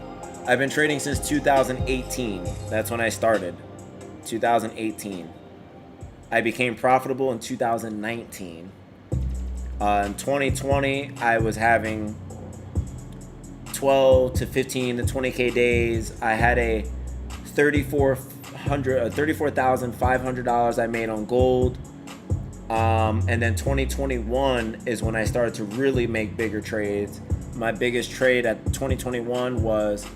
Speaker 1: I've been trading since 2018. That's when I started. 2018. I became profitable in 2019. In 2020, I was having 12 to 15 to 20K days. I had a $34,500 I made on gold. And then 2021 is when I started to really make bigger trades. My biggest trade at 2021 was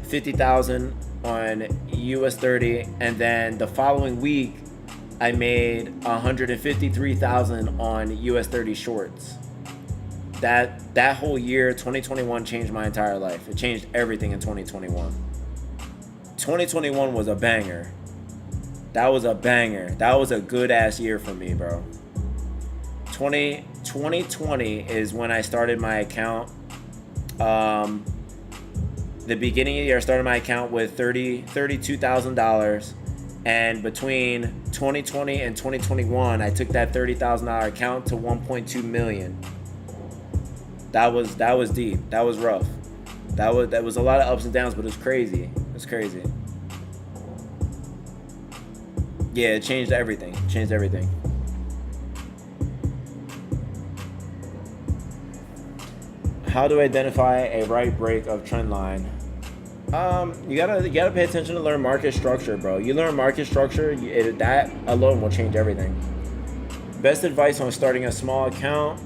Speaker 1: 50,000 on US 30, and then the following week I made 153,000 on US 30 shorts. That whole year, 2021, changed my entire life. It changed everything in 2021. 2021 was a banger. That was a banger. That was a good ass year for me, bro. 2020 is when I started my account. The beginning of the year, I started my account with $32,000, and between 2020 and 2021, I took that $30,000 account to 1.2 million. That was deep. That was rough. That was a lot of ups and downs, but it was crazy. It was crazy. Yeah, it changed everything. It changed everything. How do I identify a right break of trend line? You gotta pay attention to learn market structure, bro. You learn market structure, that alone will change everything. Best advice on starting a small account.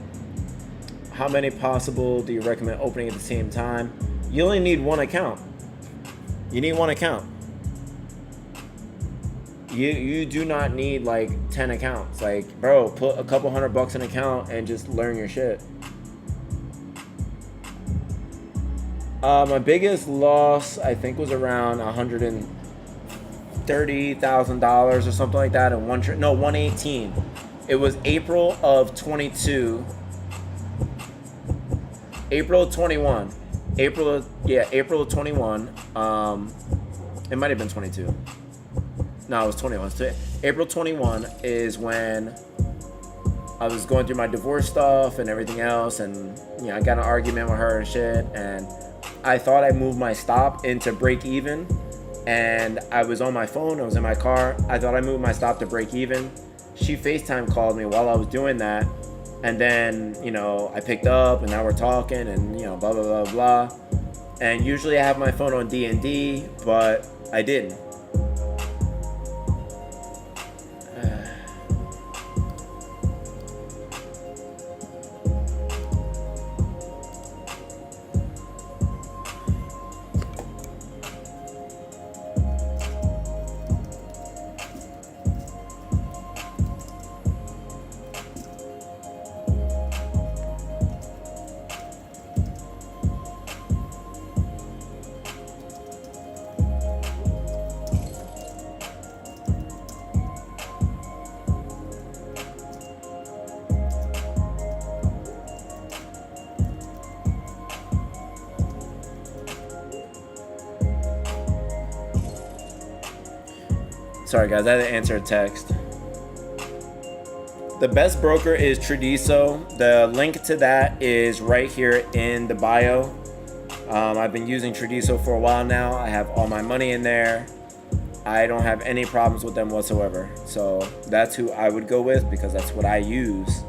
Speaker 1: How many possible do you recommend opening at the same time? You only need one account. You need one account. You do not need like 10 accounts. Like, bro, put a couple $100 in an account and just learn your shit. My biggest loss, I think, was around $130,000 or something like that in 118. It was April of 22. April 21. April of 21. It might have been 22. No, it was 21. So April 21 is when I was going through my divorce stuff and everything else, and I got in an argument with her and shit, and I thought I moved my stop into break even, and I was on my phone, I was in my car, I thought I moved my stop to break even. She FaceTime called me while I was doing that, and then, I picked up, and now we're talking, and, blah, blah, blah, blah. And usually I have my phone on D&D, but I didn't. Sorry guys, I had to answer a text. The best broker is Tradiso. The link to that is right here in the bio. I've been using Tradiso for a while now. I have all my money in there. I don't have any problems with them whatsoever. So that's who I would go with because that's what I use.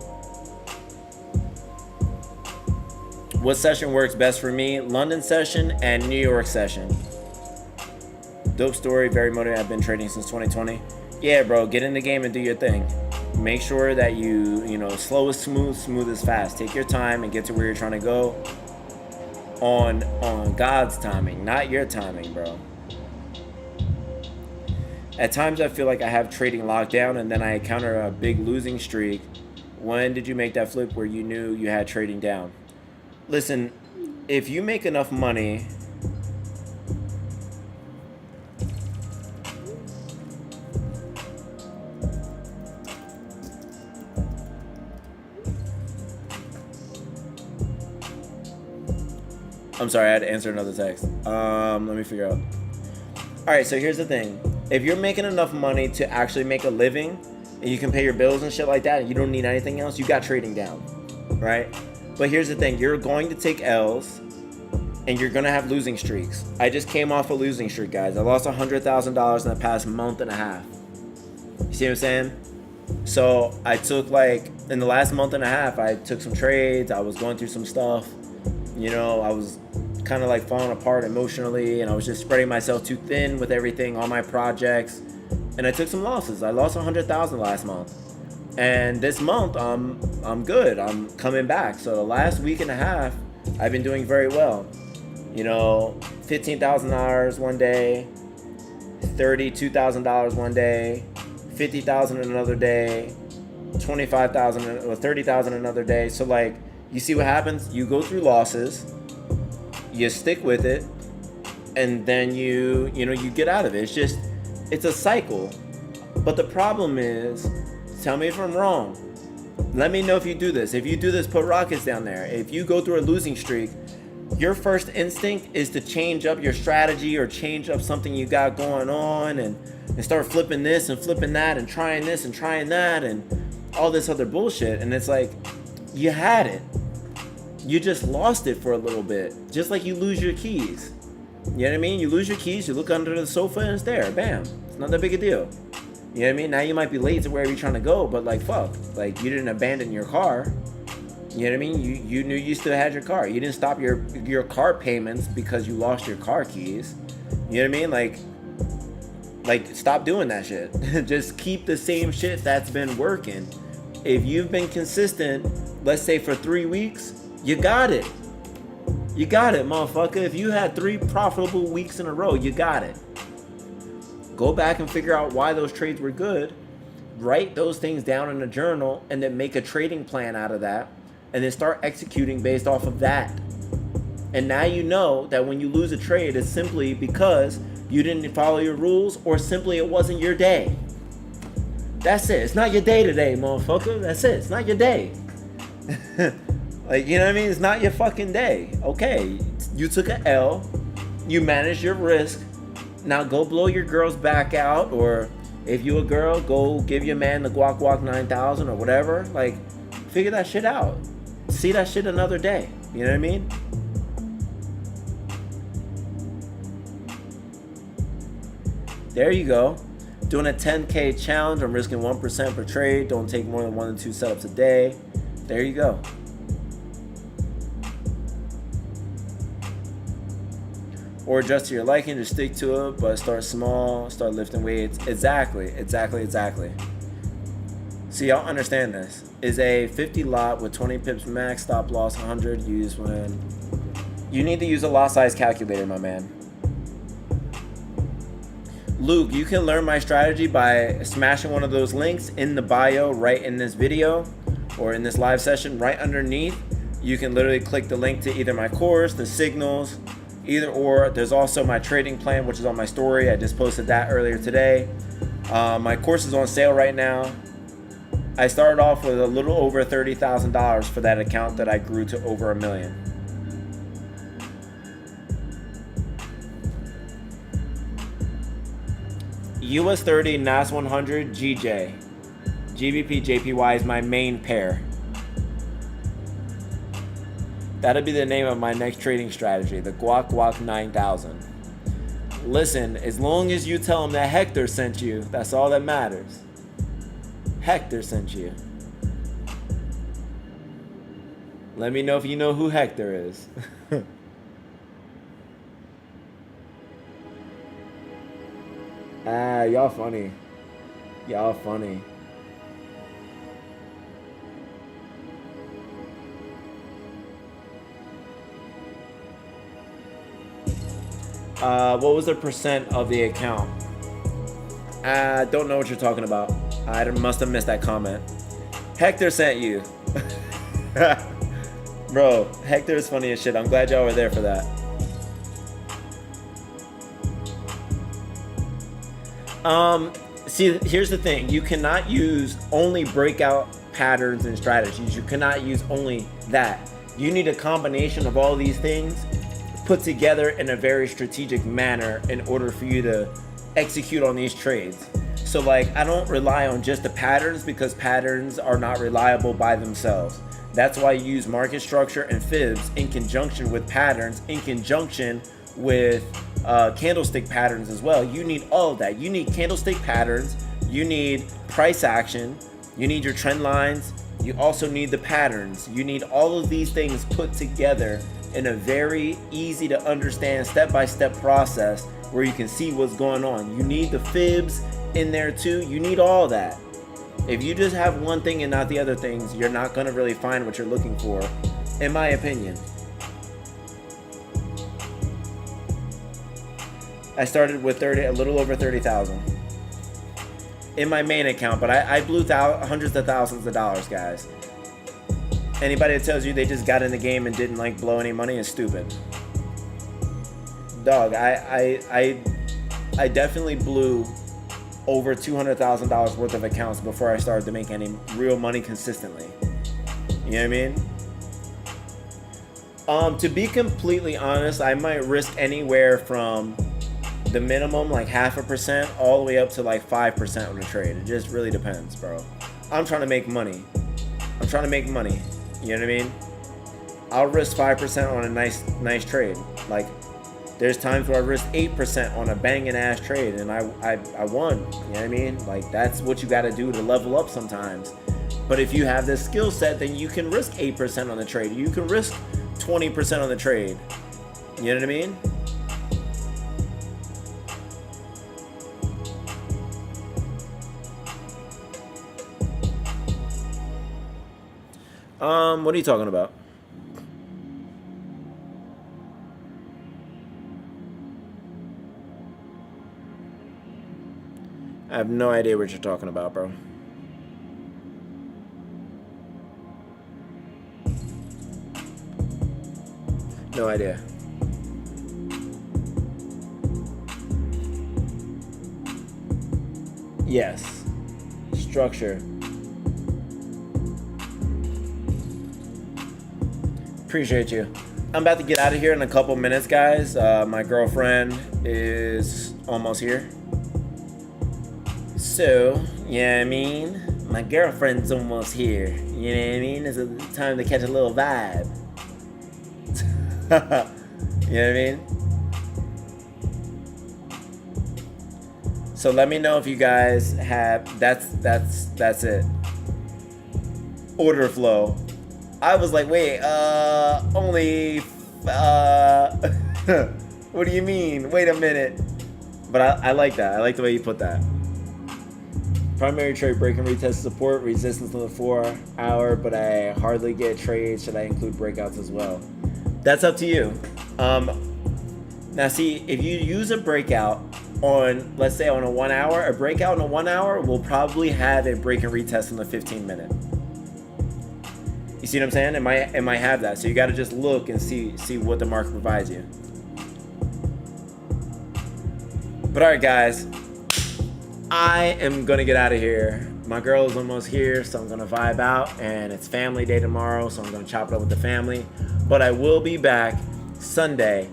Speaker 1: What session works best for me? London session and New York session. Dope story, very motivated. I've been trading since 2020. Yeah, bro, get in the game and do your thing. Make sure that you slow is smooth, smooth is fast. Take your time and get to where you're trying to go on God's timing, not your timing, bro. At times I feel like I have trading locked down and then I encounter a big losing streak. When did you make that flip where you knew you had trading down? Listen, if you make enough money, I'm sorry, I had to answer another text. Let me figure out. All right, so here's the thing. If you're making enough money to actually make a living and you can pay your bills and shit like that and you don't need anything else, you got trading down, right? But here's the thing. You're going to take L's and you're going to have losing streaks. I just came off a losing streak, guys. I lost $100,000 in the past month and a half. You see what I'm saying? So I took in the last month and a half, I took some trades. I was going through some stuff. I was kind of falling apart emotionally and I was just spreading myself too thin with everything on my projects, and I took some losses. I lost $100,000 last month, and this month I'm good. I'm coming back. So the last week and a half I've been doing very well. $15,000 one day, $32,000 one day, $50,000 another day, $25,000 or $30,000 another day. So you see what happens? You go through losses, you stick with it, and then you get out of it. It's a cycle. But the problem is, tell me if I'm wrong. Let me know if you do this. If you do this, put rockets down there. If you go through a losing streak, your first instinct is to change up your strategy or change up something you got going on and start flipping this and flipping that and trying this and trying that and all this other bullshit. And it's you had it. You just lost it for a little bit. Just like you lose your keys. You know what I mean? You lose your keys, you look under the sofa and it's there. Bam. It's not that big a deal. You know what I mean? Now you might be late to wherever you're trying to go, but fuck. You didn't abandon your car. You know what I mean? You knew you still had your car. You didn't stop your car payments because you lost your car keys. You know what I mean? Stop doing that shit. Just keep the same shit that's been working. If you've been consistent, let's say for 3 weeks, you got it. You got it, motherfucker. If you had 3 profitable weeks in a row, you got it. Go back and figure out why those trades were good. Write those things down in a journal and then make a trading plan out of that. And then start executing based off of that. And now you know that when you lose a trade, it's simply because you didn't follow your rules or simply it wasn't your day. That's it. It's not your day today, motherfucker. That's it. It's not your day. You know what I mean? It's not your fucking day. Okay. You took a L. You managed your risk. Now go blow your girl's back out, or if you a girl, go give your man the guac guac 9000 or whatever. Like, figure that shit out. See that shit another day. You know what I mean? There you go. Doing a 10K challenge. I'm risking 1% per trade. Don't take more than 1 to 2 setups a day. There you go. Or adjust to your liking, just stick to it, but start small, start lifting weights. Exactly. So y'all understand this. Is a 50 lot with 20 pips max, stop loss 100, use when... You need to use a lot size calculator, my man. Luke, you can learn my strategy by smashing one of those links in the bio right in this video or in this live session right underneath. You can literally click the link to either my course, the signals, either or. There's also my trading plan, which is on my story. I just posted that earlier today. My course is on sale right now. I started off with a little over $30,000 for that account that I grew to over $1 million. US 30, NAS 100, GJ. GBP, JPY is my main pair. That'll be the name of my next trading strategy, the Guac Guac 9000. Listen, as long as you tell them that Hector sent you, that's all that matters. Hector sent you. Let me know if you know who Hector is. Y'all funny. Y'all funny. What was the percent of the account? I don't know what you're talking about. I must have missed that comment. Hector sent you. Bro, Hector is funny as shit. I'm glad y'all were there for that. See, here's the thing. You cannot use only breakout patterns and strategies. You cannot use only that. You need a combination of all these things put together in a very strategic manner in order for you to execute on these trades. So like, I don't rely on just the patterns because patterns are not reliable by themselves. That's why you use market structure and fibs in conjunction with patterns, in conjunction with candlestick patterns as well. You need all of that. You need candlestick patterns, you need price action, you need your trend lines, you also need the patterns. You need all of these things put together in a very easy to understand step-by-step process where you can see what's going on. You need the fibs in there too. You need all that. If you just have one thing and not the other things, you're not going to really find what you're looking for, in my opinion. I started with a little over 30,000 in my main account, but I blew hundreds of thousands of dollars, guys. Anybody that tells you they just got in the game and didn't like blow any money is stupid. Dog, I definitely blew over $200,000 worth of accounts before I started to make any real money consistently. You know what I mean? To be completely honest, I might risk anywhere from the minimum, like 0.5%, all the way up to like 5% on a trade. It just really depends, bro. I'm trying to make money. I'm trying to make money. You know what I mean? I'll risk 5% on a nice trade. Like, there's times where I risked 8% on a banging ass trade and I won. You know what I mean? Like, that's what you got to do to level up sometimes. But if you have this skill set, then you can risk 8% on the trade. You can risk 20% on the trade. You know what I mean? What are you talking about? I have no idea what you're talking about, bro. No idea. Yes. Structure. Appreciate you. I'm about to get out of here in a couple minutes, guys. My girlfriend is almost here. So, yeah, I mean, my girlfriend's almost here. You know what I mean? It's time to catch a little vibe. You know what I mean? So let me know if you guys have. That's it. Order flow. I was like, wait, only. What do you mean? Wait a minute. But I like that. I like the way you put that. Primary trade break and retest support, resistance on the 4 hour, but I hardly get trades. Should I include breakouts as well? That's up to you. Now see, if you use a breakout on, let's say on a 1 hour, a breakout in a 1 hour will probably have a break and retest in the 15 minute. You see what I'm saying? It might have that. So you got to just look and see what the market provides you. But all right, guys, I am gonna get out of here. My girl is almost here, so I'm gonna vibe out, and it's family day tomorrow, so I'm gonna chop it up with the family. But I will be back Sunday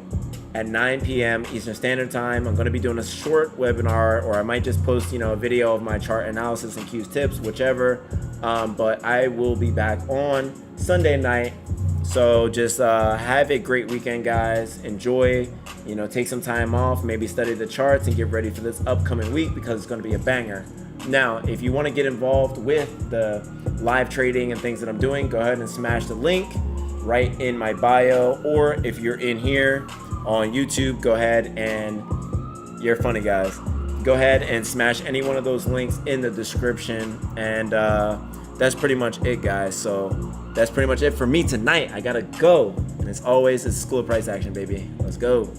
Speaker 1: at 9 p.m. Eastern Standard Time. I'm gonna be doing a short webinar, or I might just post, a video of my chart analysis and Q's tips, whichever. But I will be back on Sunday night. So just have a great weekend, guys. Enjoy. Take some time off, maybe study the charts and get ready for this upcoming week because it's going to be a banger. Now, if you want to get involved with the live trading and things that I'm doing, go ahead and smash the link right in my bio. Or if you're in here on YouTube, go ahead and, you're funny, guys. Go ahead and smash any one of those links in the description. And that's pretty much it, guys. So that's pretty much it for me tonight. I got to go. And as always, it's school of price action, baby. Let's go.